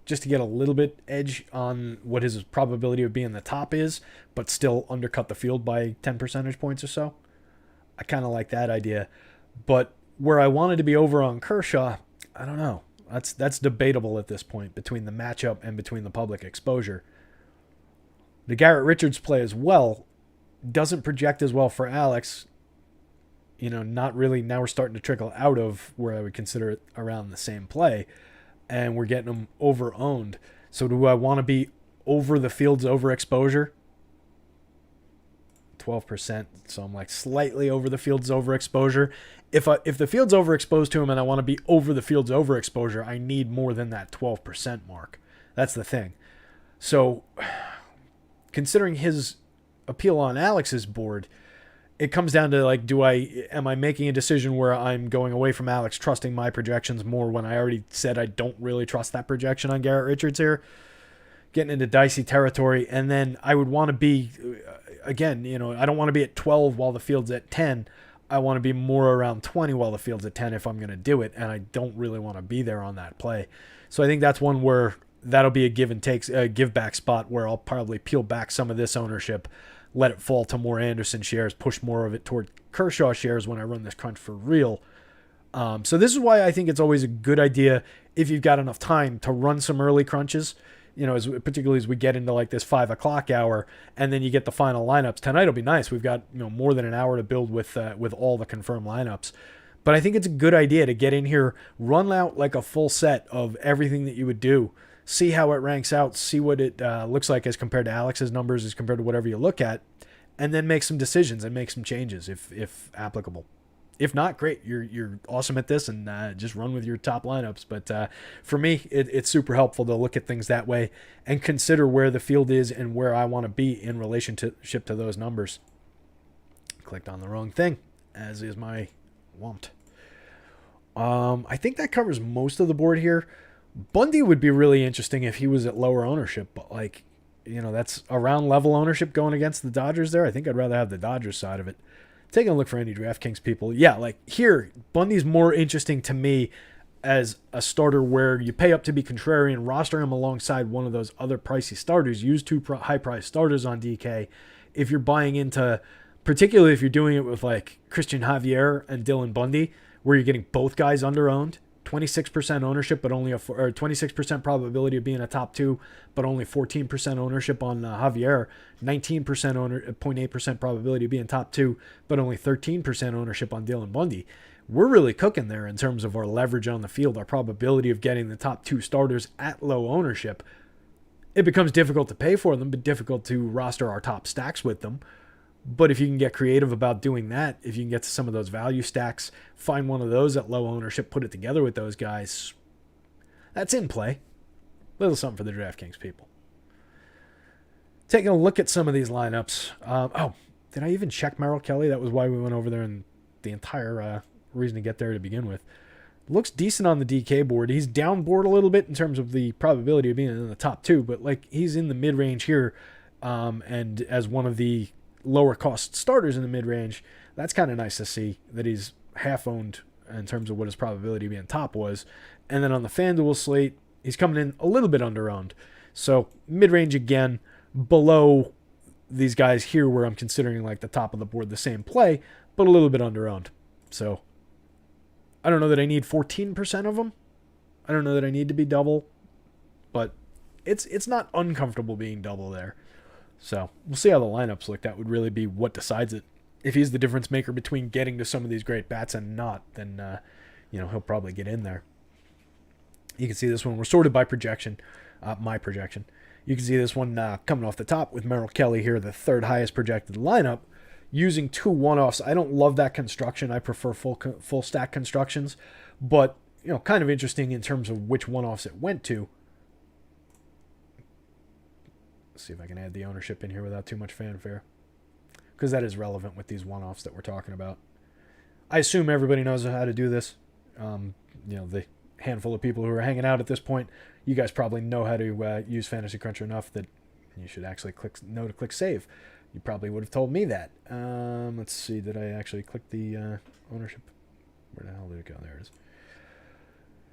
Just to get a little bit edge on what his probability of being the top is, but still undercut the field by 10 percentage points or so. I kind of like that idea. But where I wanted to be over on Kershaw, I don't know. That's debatable at this point between the matchup and between the public exposure. The Garrett Richards play as well doesn't project as well for Alex. Not really. Now we're starting to trickle out of where I would consider it around the same play, and we're getting them over-owned. So do I want to be over the field's overexposure? 12%, so I'm like slightly over the field's overexposure. If the field's overexposed to him and I want to be over the field's overexposure, I need more than that 12% mark. That's the thing. So, considering his appeal on Alex's board, it comes down to like, am I making a decision where I'm going away from Alex, trusting my projections more when I already said I don't really trust that projection on Garrett Richards here? Getting into dicey territory, and then I would want to be, again, I don't want to be at 12 while the field's at 10. I want to be more around 20 while the field's at 10 if I'm going to do it, and I don't really want to be there on that play. So I think that's one where that'll be a give back spot where I'll probably peel back some of this ownership, let it fall to more Anderson shares, push more of it toward Kershaw shares when I run this crunch for real. So this is why I think it's always a good idea if you've got enough time to run some early crunches. Particularly as we get into like this 5 o'clock hour, and then you get the final lineups. Tonight will be nice. We've got more than an hour to build with all the confirmed lineups. But I think it's a good idea to get in here, run out like a full set of everything that you would do, see how it ranks out, see what it looks like as compared to Alex's numbers, as compared to whatever you look at, and then make some decisions and make some changes if applicable. If not, great. You're awesome at this, and just run with your top lineups. But for me, it's super helpful to look at things that way and consider where the field is and where I want to be in relationship to those numbers. Clicked on the wrong thing, as is my wont. I think that covers most of the board here. Bundy would be really interesting if he was at lower ownership, but that's around level ownership going against the Dodgers there. I think I'd rather have the Dodgers side of it. Taking a look for any DraftKings people. Yeah, like here, Bundy's more interesting to me as a starter where you pay up to be contrarian, roster him alongside one of those other pricey starters. Use 2 high-priced starters on DK. If you're buying into particularly if you're doing it with like Christian Javier and Dylan Bundy, where you're getting both guys under-owned. 26% ownership, but only or 26% probability of being a top two, but only 14% ownership on Javier. 19% 0.8% probability of being top two, but only 13% ownership on Dylan Bundy. We're really cooking there in terms of our leverage on the field, our probability of getting the top two starters at low ownership. It becomes difficult to pay for them, but difficult to roster our top stacks with them. But if you can get creative about doing that, if you can get to some of those value stacks, find one of those at low ownership, put it together with those guys, that's in play. Little something for the DraftKings people. Taking a look at some of these lineups. Did I even check Merrill Kelly? That was why we went over there and the entire reason to get there to begin with. Looks decent on the DK board. He's down board a little bit in terms of the probability of being in the top two, but like he's in the mid-range here, and as one of the lower cost starters in the mid-range, that's kind of nice to see that he's half owned in terms of what his probability of being top was. And then on the FanDuel slate, he's coming in a little bit under-owned. So mid-range again, below these guys here where I'm considering like the top of the board, the same play, but a little bit under-owned. So I don't know that I need 14% of them. I don't know that I need to be double, but it's not uncomfortable being double there. So we'll see how the lineups look. That would really be what decides it. If he's the difference maker between getting to some of these great bats and not, then he'll probably get in there. You can see this one. We're sorted by projection, my projection. You can see this one coming off the top with Merrill Kelly here, the third highest projected lineup, using 2 one-offs. I don't love that construction. I prefer full stack constructions, but kind of interesting in terms of which one-offs it went to. See if I can add the ownership in here without too much fanfare, because that is relevant with these one-offs that we're talking about. I assume everybody knows how to do this. The handful of people who are hanging out at this point, you guys probably know how to use Fantasy Cruncher enough that you should actually click save. You probably would have told me that. Let's see, did I actually click the ownership? Where the hell did it go? There it is.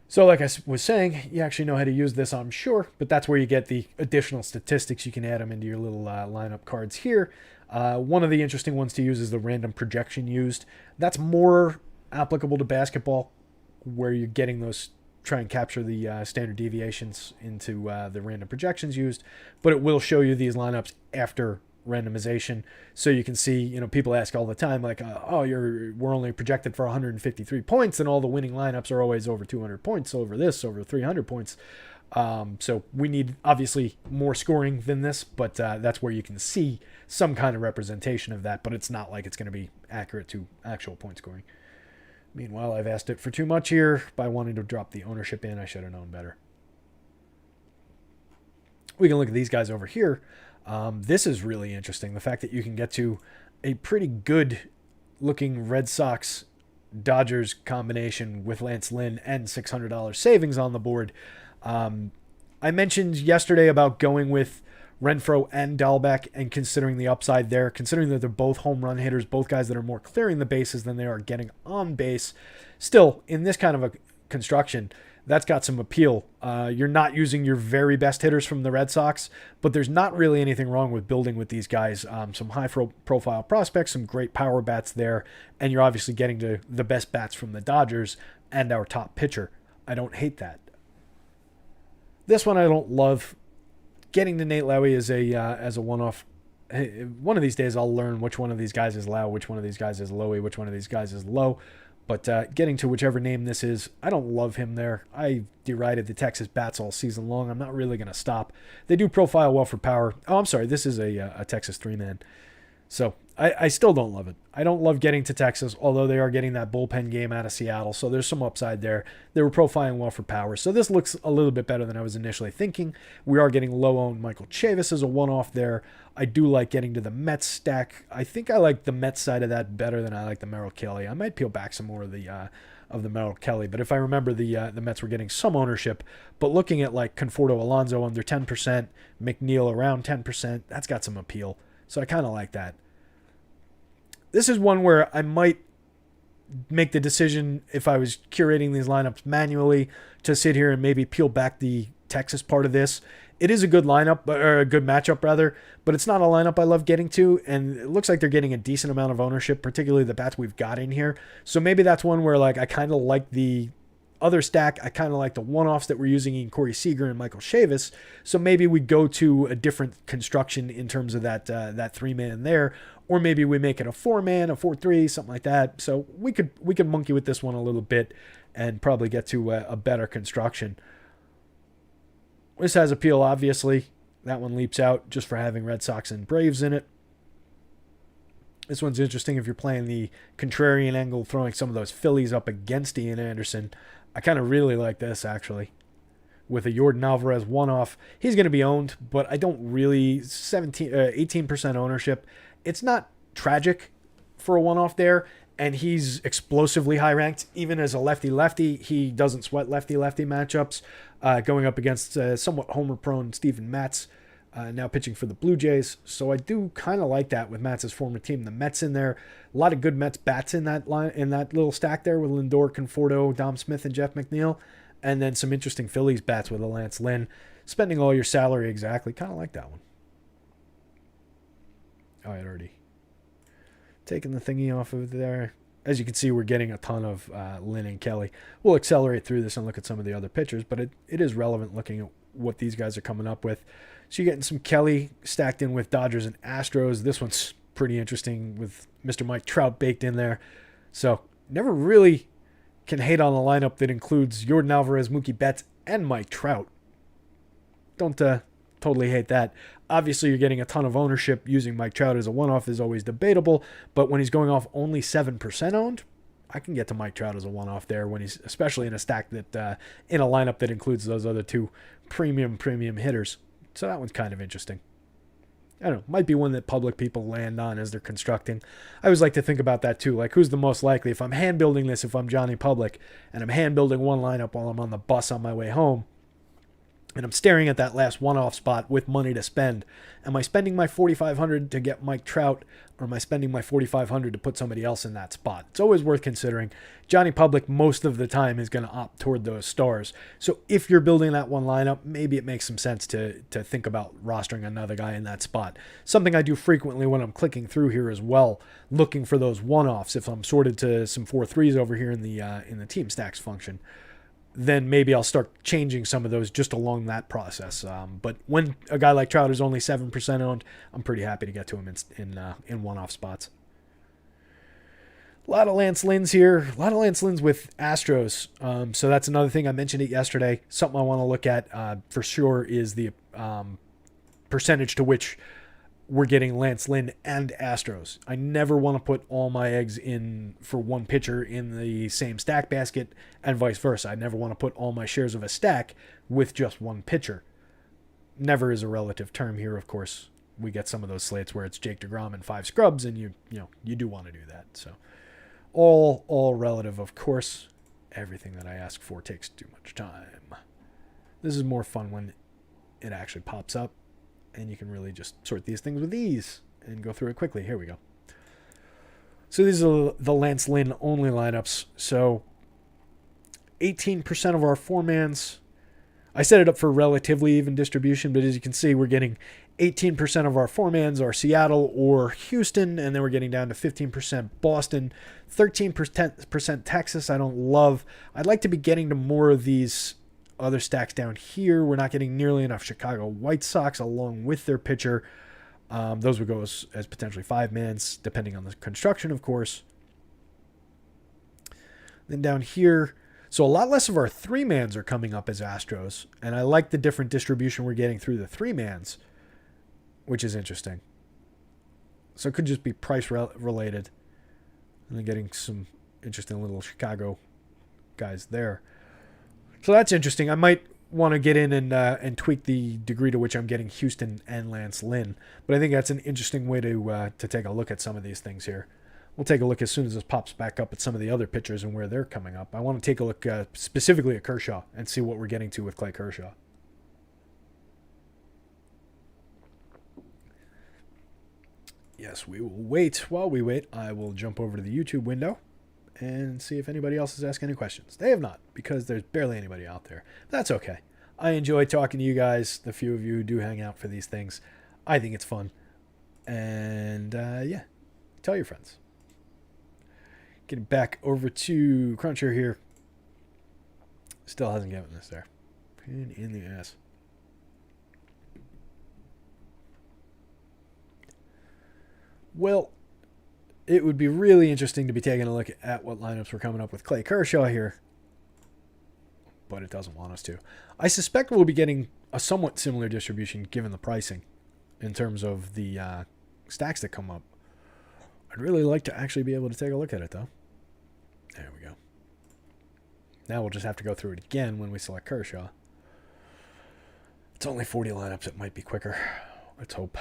So like I was saying, you actually know how to use this, I'm sure, but that's where you get the additional statistics. You can add them into your little lineup cards here. One of the interesting ones to use is the random projection used. That's more applicable to basketball, where you're getting those, try and capture the standard deviations into the random projections used, but it will show you these lineups after randomization, so you can see, people ask all the time, like, we're only projected for 153 points, and all the winning lineups are always over 200 points, over 300 points. So we need, obviously, more scoring than this, but that's where you can see some kind of representation of that, but it's not like it's going to be accurate to actual point scoring. Meanwhile, I've asked it for too much here by wanting to drop the ownership in. I should have known better. We can look at these guys over here. This is really interesting. The fact that you can get to a pretty good looking Red Sox Dodgers combination with Lance Lynn and $600 savings on the board. I mentioned yesterday about going with Renfroe and Dahlbeck and considering the upside there, considering that they're both home run hitters, both guys that are more clearing the bases than they are getting on base. Still, in this kind of a construction, that's got some appeal. You're not using your very best hitters from the Red Sox, but there's not really anything wrong with building with these guys. Some high-profile prospects, some great power bats there, and you're obviously getting to the best bats from the Dodgers and our top pitcher. I don't hate that. This one I don't love. Getting to Nate Lowy as a one-off. One of these days I'll learn which one of these guys is Lau, which one of these guys is Lowy, which one of these guys is Low. But getting to whichever name this is, I don't love him there. I derided the Texas Bats all season long. I'm not really going to stop. They do profile well for power. Oh, I'm sorry. This is a Texas 3-man. So I still don't love it. I don't love getting to Texas, although they are getting that bullpen game out of Seattle. So there's some upside there. They were profiling well for power. So this looks a little bit better than I was initially thinking. We are getting low-owned Michael Chavis as a one-off there. I do like getting to the Mets stack. I think I like the Mets side of that better than I like the Merrill Kelly. I might peel back some more of the Merrill Kelly, but if I remember, the Mets were getting some ownership. But looking at like Conforto Alonso under 10%, McNeil around 10%, that's got some appeal. So I kind of like that. This is one where I might make the decision, if I was curating these lineups manually, to sit here and maybe peel back the Texas part of this. It is a good lineup, or a good matchup rather, but it's not a lineup I love getting to, and it looks like they're getting a decent amount of ownership, particularly the bats we've got in here. So maybe that's one where like I kind of like the other stack. I kind of like the one-offs that we're using in Corey Seager and Michael Chavis. So maybe we go to a different construction in terms of that that 3-man there, or maybe we make it a 4-man, a 4-3, something like that. So we could monkey with this one a little bit and probably get to a better construction. This has appeal, obviously. That one leaps out just for having Red Sox and Braves in it. This one's interesting if you're playing the contrarian angle, throwing some of those Phillies up against Ian Anderson. I kind of really like this, actually. With a Yordan Alvarez one-off, he's going to be owned, but I don't really... 18% ownership. It's not tragic for a one-off there, and he's explosively high-ranked. Even as a lefty-lefty, he doesn't sweat lefty-lefty matchups. Going up against somewhat homer-prone Steven Matz, now pitching for the Blue Jays. So I do kind of like that with Matz's former team. The Mets in there. A lot of good Mets bats in that line, in that little stack there with Lindor, Conforto, Dom Smith, and Jeff McNeil. And then some interesting Phillies bats with a Lance Lynn. Spending all your salary exactly. Kind of like that one. Oh, I had already taken the thingy off of there. As you can see, we're getting a ton of Lynn and Kelly. We'll accelerate through this and look at some of the other pitchers, but it is relevant looking at what these guys are coming up with. So you're getting some Kelly stacked in with Dodgers and Astros. This one's pretty interesting with Mr. Mike Trout baked in there. So never really can hate on a lineup that includes Yordan Alvarez, Mookie Betts, and Mike Trout. Don't totally hate that. Obviously, you're getting a ton of ownership. Using Mike Trout as a one-off is always debatable, but when he's going off only 7% owned, I can get to Mike Trout as a one-off there, when he's especially in a stack that in a lineup that includes those other two premium hitters. So that one's kind of interesting. I don't know, might be one that public people land on as they're constructing. I always like to think about that too, like who's the most likely. If I'm hand building this, if I'm Johnny Public, and I'm hand building one lineup while I'm on the bus on my way home, and I'm staring at that last one-off spot with money to spend. Am I spending my $4,500 to get Mike Trout, or am I spending my $4,500 to put somebody else in that spot? It's always worth considering. Johnny Public most of the time is going to opt toward those stars. So if you're building that one lineup, maybe it makes some sense to think about rostering another guy in that spot. Something I do frequently when I'm clicking through here as well, looking for those one-offs. If I'm sorted to some 4-3s over here in the team stacks function, then maybe I'll start changing some of those just along that process. But when a guy like Trout is only 7% owned, I'm pretty happy to get to him in one-off spots. A lot of Lance Lynn's here. A lot of Lance Lynn's with Astros. So that's another thing. I mentioned it yesterday. Something I want to look at for sure is the percentage to which we're getting Lance Lynn and Astros. I never want to put all my eggs in for one pitcher in the same stack basket, and vice versa. I never want to put all my shares of a stack with just one pitcher. Never is a relative term here, of course. We get some of those slates where it's Jake DeGrom and 5 scrubs, and you do want to do that. So all relative, of course. Everything that I ask for takes too much time. This is more fun when it actually pops up, and you can really just sort these things with ease and go through it quickly. Here we go. So these are the Lance Lynn only lineups. So 18% of our 4-mans. I set it up for relatively even distribution, but as you can see, we're getting 18% of our 4-mans are Seattle or Houston, and then we're getting down to 15% Boston, 13% Texas. I don't love. I'd like to be getting to more of these other stacks down here. We're not getting nearly enough Chicago White Sox along with their pitcher. Those would go as potentially 5-mans, depending on the construction, of course. Then down here, so a lot less of our 3-mans are coming up as Astros, and I like the different distribution we're getting through the 3-mans, which is interesting. So it could just be price related, and then getting some interesting little Chicago guys there. So that's interesting. I might want to get in and tweak the degree to which I'm getting Houston and Lance Lynn. But I think that's an interesting way to take a look at some of these things here. We'll take a look as soon as this pops back up at some of the other pitchers and where they're coming up. I want to take a look specifically at Kershaw and see what we're getting to with Clay Kershaw. Yes, we will wait. While we wait, I will jump over to the YouTube window and see if anybody else has asked any questions. They have not, because there's barely anybody out there. That's okay. I enjoy talking to you guys, the few of you who do hang out for these things. I think it's fun. And yeah, tell your friends. Getting back over to Cruncher here. Still hasn't given us there. Pain in the ass. Well, it would be really interesting to be taking a look at what lineups we're coming up with Clay Kershaw here. But it doesn't want us to. I suspect we'll be getting a somewhat similar distribution given the pricing in terms of the stacks that come up. I'd really like to actually be able to take a look at it, though. There we go. Now we'll just have to go through it again when we select Kershaw. It's only 40 lineups. It might be quicker. Let's hope.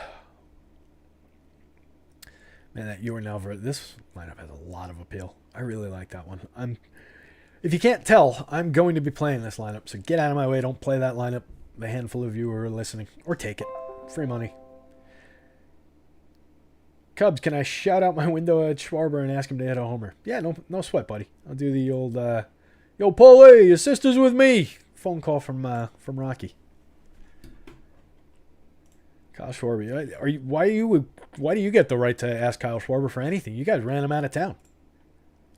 Man, that Yordan Alvarez, this lineup has a lot of appeal. I really like that one. If you can't tell, I'm going to be playing this lineup, so get out of my way. Don't play that lineup, the handful of you who are listening. Or take it. Free money. Cubs, can I shout out my window at Schwarber and ask him to hit a homer? Yeah, no sweat, buddy. I'll do the old, yo, Paulie, your sister's with me. Phone call from Rocky. Kyle Schwarber, why do you get the right to ask Kyle Schwarber for anything? You guys ran him out of town.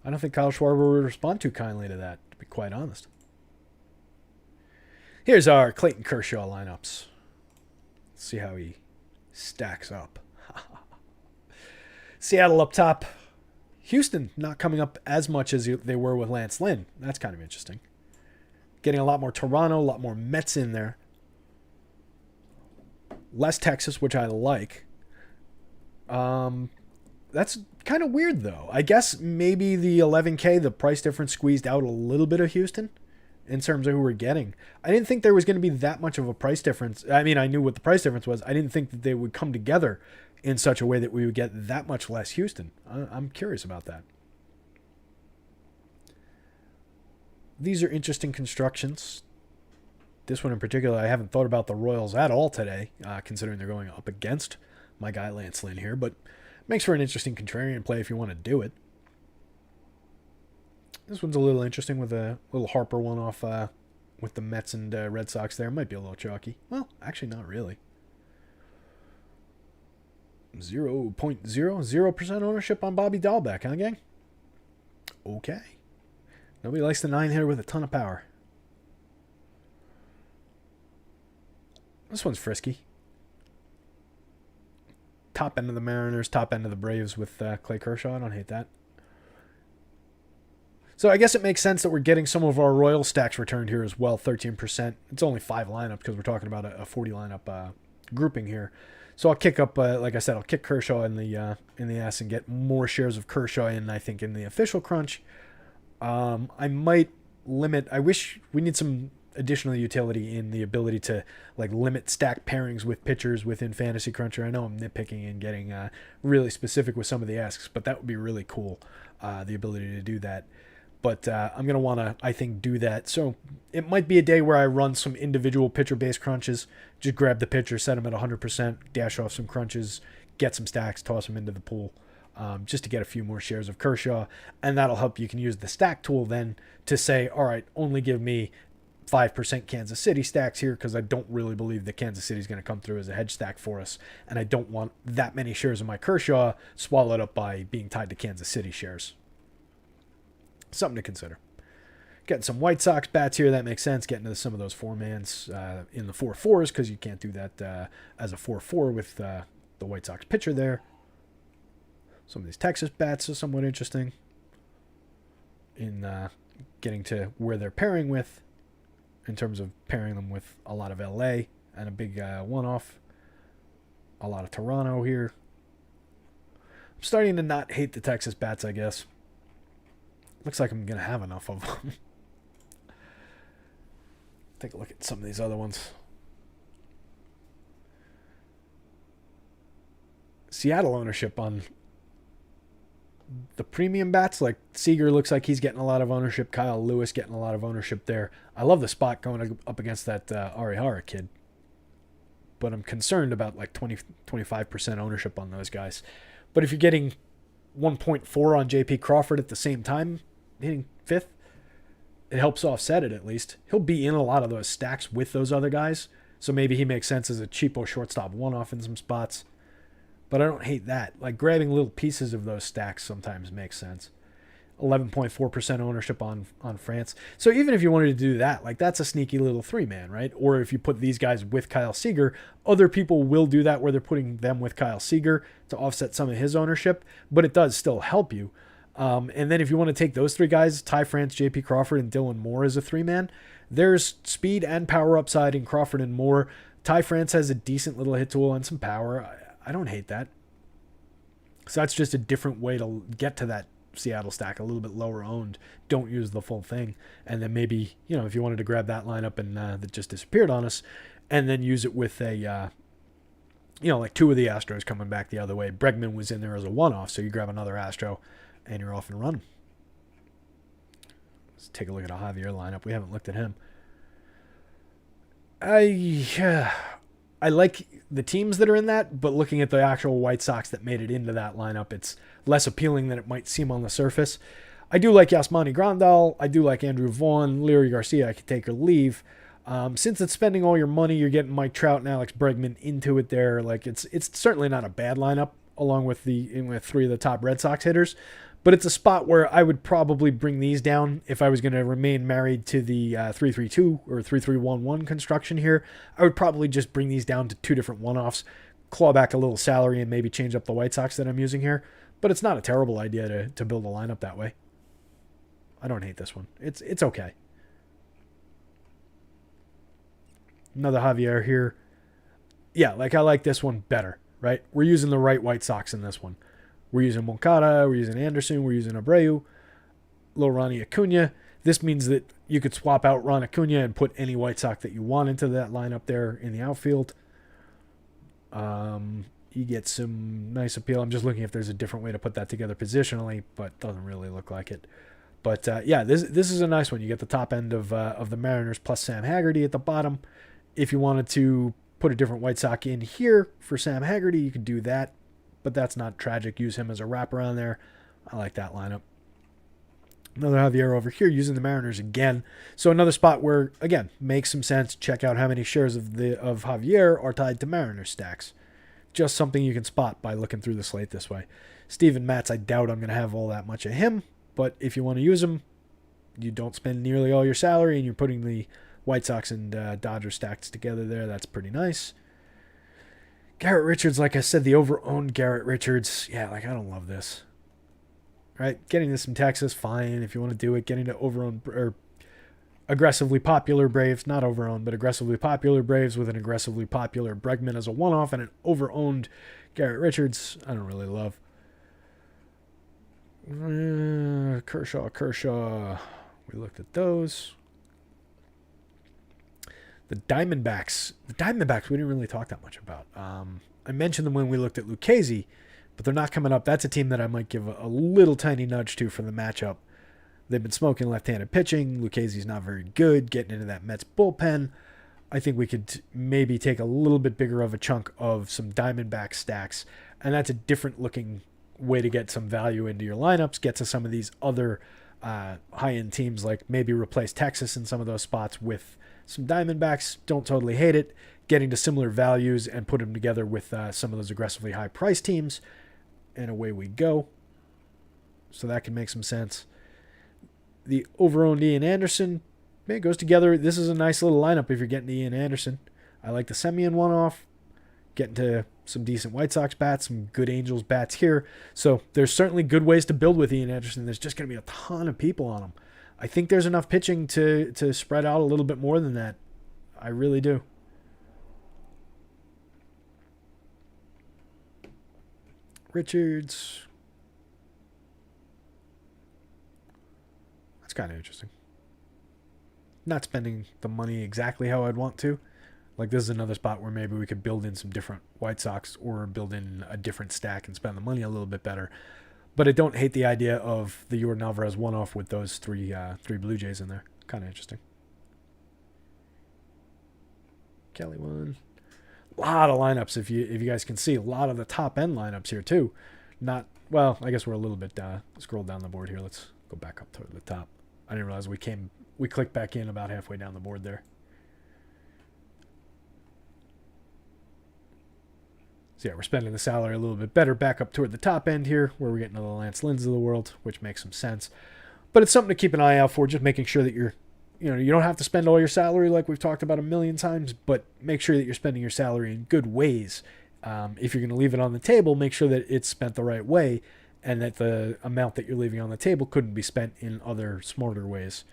I don't think Kyle Schwarber would respond too kindly to that, to be quite honest. Here's our Clayton Kershaw lineups. Let's see how he stacks up. Seattle up top. Houston not coming up as much as they were with Lance Lynn. That's kind of interesting. Getting a lot more Toronto, a lot more Mets in there. Less Texas, which I like. That's kind of weird, though. I guess maybe the 11K, the price difference squeezed out a little bit of Houston in terms of who we're getting. I didn't think there was going to be that much of a price difference. I mean, I knew what the price difference was. I didn't think that they would come together in such a way that we would get that much less Houston. I'm curious about that. These are interesting constructions. This one in particular, I haven't thought about the Royals at all today, considering they're going up against my guy Lance Lynn here, but makes for an interesting contrarian play if you want to do it. This one's a little interesting with a little Harper one off with the Mets and Red Sox there. Might be a little chalky. Well, actually not really. 0.00% ownership on Bobby Dahlbeck, huh, gang? Okay. Nobody likes the 9-hitter with a ton of power. This one's frisky. Top end of the Mariners, top end of the Braves with Clay Kershaw. I don't hate that. So I guess it makes sense that we're getting some of our Royal stacks returned here as well, 13%. It's only 5 lineups because we're talking about a 40 lineup grouping here. So I'll kick up, like I said, I'll kick Kershaw in the ass and get more shares of Kershaw in, I think, in the official crunch. I might limit. I wish we need some additional utility in the ability to like limit stack pairings with pitchers within Fantasy Cruncher. I know I'm nitpicking and getting really specific with some of the asks, but that would be really cool, the ability to do that. But I'm going to want to, I think, do that. So it might be a day where I run some individual pitcher-based crunches. Just grab the pitcher, set them at 100%, dash off some crunches, get some stacks, toss them into the pool, just to get a few more shares of Kershaw. And that'll help. You can use the stack tool then to say, all right, only give me 5% Kansas City stacks here because I don't really believe that Kansas City is going to come through as a hedge stack for us. And I don't want that many shares of my Kershaw swallowed up by being tied to Kansas City shares. Something to consider. Getting some White Sox bats here, that makes sense. Getting to some of those 4-mans in the 4-4s because you can't do that as a 4-4 with the White Sox pitcher there. Some of these Texas bats are somewhat interesting in getting to where they're pairing with in terms of pairing them with a lot of LA and a big one-off. A lot of Toronto here. I'm starting to not hate the Texas bats, I guess. Looks like I'm going to have enough of them. Take a look at some of these other ones. Seattle ownership on the premium bats. Like Seager looks like he's getting a lot of ownership. Kyle Lewis getting a lot of ownership there. I love the spot going up against that Arihara kid. But I'm concerned about like 25% ownership on those guys. But if you're getting 1.4 on JP Crawford at the same time, hitting 5th, it helps offset it at least. He'll be in a lot of those stacks with those other guys, so maybe he makes sense as a cheapo shortstop one-off in some spots. But I don't hate that. Like grabbing little pieces of those stacks sometimes makes sense. 11.4% ownership on France. So even if you wanted to do that, like that's a sneaky little 3-man, right? Or if you put these guys with Kyle Seager, other people will do that where they're putting them with Kyle Seager to offset some of his ownership, but it does still help you. And then if you want to take those 3 guys, Ty France, JP Crawford, and Dylan Moore as a 3-man, there's speed and power upside in Crawford and Moore. Ty France has a decent little hit tool and some power. I don't hate that. So that's just a different way to get to that Seattle stack, a little bit lower owned. Don't use the full thing. And then maybe, if you wanted to grab that lineup and that just disappeared on us, and then use it with a, like 2 of the Astros coming back the other way. Bregman was in there as a one-off, so you grab another Astro and you're off and running. Let's take a look at a Javier lineup. We haven't looked at him. I like the teams that are in that, but looking at the actual White Sox that made it into that lineup, it's less appealing than it might seem on the surface. I do like Yasmani Grandal. I do like Andrew Vaughn. Leary Garcia, I could take or leave. Since it's spending all your money, you're getting Mike Trout and Alex Bregman into it there. Like it's certainly not a bad lineup, along with 3 of the top Red Sox hitters. But it's a spot where I would probably bring these down if I was going to remain married to the 3-3-2 or 3-3-1-1 construction here. I would probably just bring these down to 2 different one-offs, claw back a little salary, and maybe change up the White Sox that I'm using here. But it's not a terrible idea to build a lineup that way. I don't hate this one. It's okay. Another Javier here. Yeah, I like this one better, right? We're using the right White Sox in this one. We're using Moncada, we're using Anderson, we're using Abreu, little Ronnie Acuna. This means that you could swap out Ron Acuna and put any White Sox that you want into that lineup there in the outfield. You get some nice appeal. I'm just looking if there's a different way to put that together positionally, but doesn't really look like it. But this is a nice one. You get the top end of the Mariners plus Sam Haggerty at the bottom. If you wanted to put a different White Sox in here for Sam Haggerty, you could do that. But that's not tragic. Use him as a wraparound there. I like that lineup. Another Javier over here using the Mariners again. So another spot where, again, makes some sense. Check out how many shares of Javier are tied to Mariners stacks. Just something you can spot by looking through the slate this way. Steven Matz, I doubt I'm going to have all that much of him. But if you want to use him, you don't spend nearly all your salary and you're putting the White Sox and Dodger stacks together there. That's pretty nice. Garrett Richards, like I said, the over-owned Garrett Richards. Yeah, I don't love this. Right? Getting this from Texas, fine. If you want to do it, getting to over-owned or aggressively popular Braves, not over-owned, but aggressively popular Braves with an aggressively popular Bregman as a one-off and an over-owned Garrett Richards, I don't really love. Kershaw. We looked at those. The Diamondbacks we didn't really talk that much about. I mentioned them when we looked at Lucchesi, but they're not coming up. That's a team that I might give a little tiny nudge to for the matchup. They've been smoking left-handed pitching. Lucchesi's not very good. Getting into that Mets bullpen, I think we could maybe take a little bit bigger of a chunk of some Diamondback stacks, and that's a different looking way to get some value into your lineups, get to some of these other high-end teams, like maybe replace Texas in some of those spots with some Diamondbacks. Don't totally hate it. Getting to similar values and put them together with some of those aggressively high-priced teams, and away we go. So that can make some sense. The over-owned Ian Anderson, it goes together. This is a nice little lineup if you're getting to Ian Anderson. I like the Semien one-off. Getting to some decent White Sox bats, some good Angels bats here. So there's certainly good ways to build with Ian Anderson. There's just going to be a ton of people on him. I think there's enough pitching to spread out a little bit more than that. I really do. Richards. That's kind of interesting. Not spending the money exactly how I'd want to. Like, this is another spot where maybe we could build in some different White Sox or build in a different stack and spend the money a little bit better. But I don't hate the idea of the Yordan Alvarez one-off with those three Blue Jays in there. Kind of interesting. Kelly one. A lot of lineups, if you guys can see. A lot of the top-end lineups here, too. Not, well, I guess we're a little bit scrolled down the board here. Let's go back up to the top. I didn't realize we clicked back in about halfway down the board there. So yeah, we're spending the salary a little bit better back up toward the top end here, where we're getting to the Lance Lynns of the world, which makes some sense. But it's something to keep an eye out for, just making sure that you don't have to spend all your salary like we've talked about a million times, but make sure that you're spending your salary in good ways. If you're going to leave it on the table, make sure that it's spent the right way and that the amount that you're leaving on the table couldn't be spent in other smarter ways.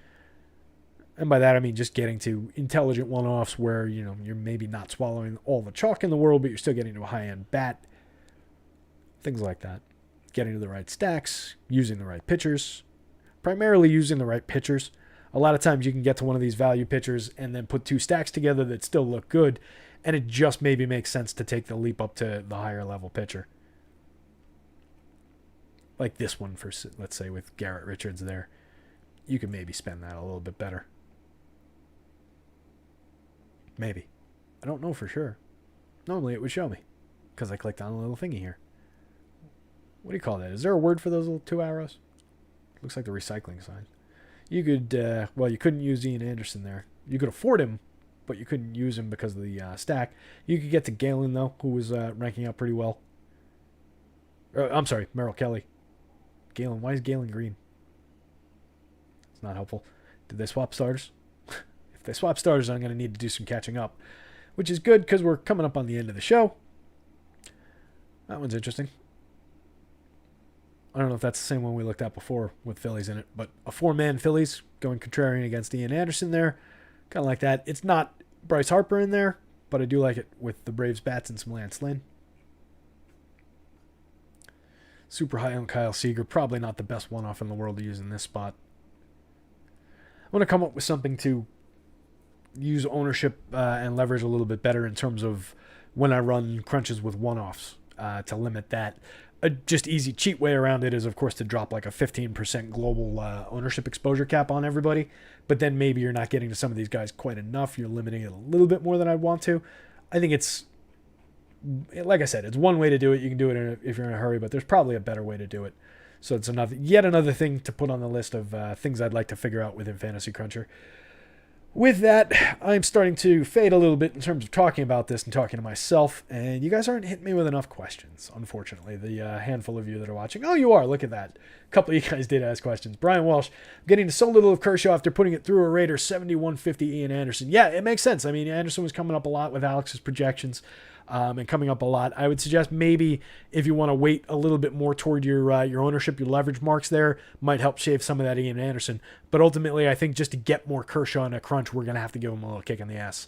And by that, I mean just getting to intelligent one-offs where, you're maybe not swallowing all the chalk in the world, but you're still getting to a high-end bat. Things like that. Getting to the right stacks, using the right pitchers. Primarily using the right pitchers. A lot of times you can get to one of these value pitchers and then put two stacks together that still look good, and it just maybe makes sense to take the leap up to the higher level pitcher. Like this one, for let's say with Garrett Richards there. You could maybe spend that a little bit better. Maybe. I don't know for sure. Normally it would show me because I clicked on a little thingy here. What do you call that? Is there a word for those little two arrows? Looks like the recycling sign. You could, you couldn't use Ian Anderson there. You could afford him, but you couldn't use him because of the stack. You could get to Galen, though, who was ranking out pretty well. I'm sorry, Merrill Kelly. Galen, why is Galen green? It's not helpful. Did they swap starters? If they swap starters, I'm going to need to do some catching up, which is good because we're coming up on the end of the show. That one's interesting. I don't know if that's the same one we looked at before with Phillies in it, but a four-man Phillies going contrarian against Ian Anderson there. Kind of like that. It's not Bryce Harper in there, but I do like it with the Braves bats and some Lance Lynn. Super high on Kyle Seager. Probably not the best one-off in the world to use in this spot. I want to come up with something to use ownership and leverage a little bit better in terms of when I run crunches with one-offs to limit that. A just easy cheat way around it is, of course, to drop like a 15% global ownership exposure cap on everybody. But then maybe you're not getting to some of these guys quite enough. You're limiting it a little bit more than I'd want to. I think it's, like I said, it's one way to do it. You can do it if you're in a hurry, but there's probably a better way to do it. So it's yet another thing to put on the list of things I'd like to figure out within Fantasy Cruncher. With that, I'm starting to fade a little bit in terms of talking about this and talking to myself, and you guys aren't hitting me with enough questions, unfortunately, the handful of you that are watching. Oh, you are. Look at that. A couple of you guys did ask questions. Brian Walsh, getting to so little of Kershaw after putting it through a Raider, 7150 Ian Anderson. Yeah, it makes sense. I mean, Anderson was coming up a lot with Alex's projections. And coming up a lot. I would suggest maybe if you want to wait a little bit more toward your ownership, your leverage marks there might help shave some of that Ian Anderson. But ultimately, I think just to get more Kershaw in a crunch, we're going to have to give him a little kick in the ass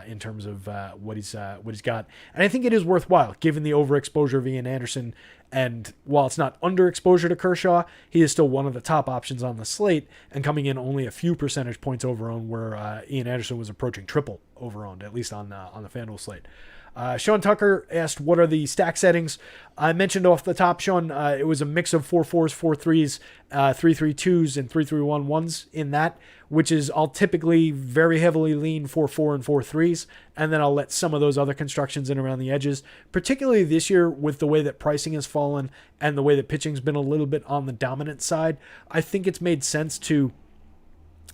in terms of what he's got. And I think it is worthwhile given the overexposure of Ian Anderson. And while it's not underexposure to Kershaw, he is still one of the top options on the slate and coming in only a few percentage points over-owned where Ian Anderson was approaching triple over-owned, at least on the FanDuel slate. Sean Tucker asked, what are the stack settings? I mentioned off the top, Sean, it was a mix of 4-4s, 4-3s, 3-3-2s, and 3-3-1-1s in that, which is I'll typically very heavily lean 4-4 and 4-3s, and then I'll let some of those other constructions in around the edges, particularly this year with the way that pricing has fallen and the way that pitching's been a little bit on the dominant side. I think it's made sense to,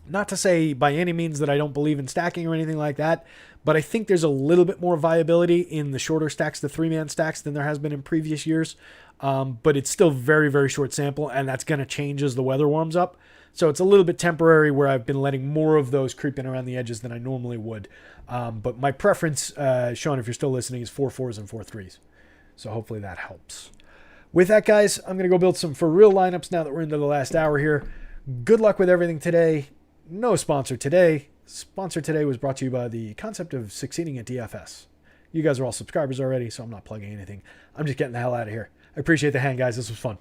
not to say by any means that I don't believe in stacking or anything like that, but I think there's a little bit more viability in the shorter stacks, the three-man stacks, than there has been in previous years. But it's still very, very short sample, and that's going to change as the weather warms up. So it's a little bit temporary where I've been letting more of those creep in around the edges than I normally would. But my preference, Sean, if you're still listening, is 4-4s and 4-3s. So hopefully that helps. With that, guys, I'm going to go build some for real lineups now that we're into the last hour here. Good luck with everything today. No sponsor today. Sponsor today was brought to you by the concept of succeeding at DFS. You guys are all subscribers already, so I'm not plugging anything. I'm just getting the hell out of here. I appreciate the hang, guys. This was fun.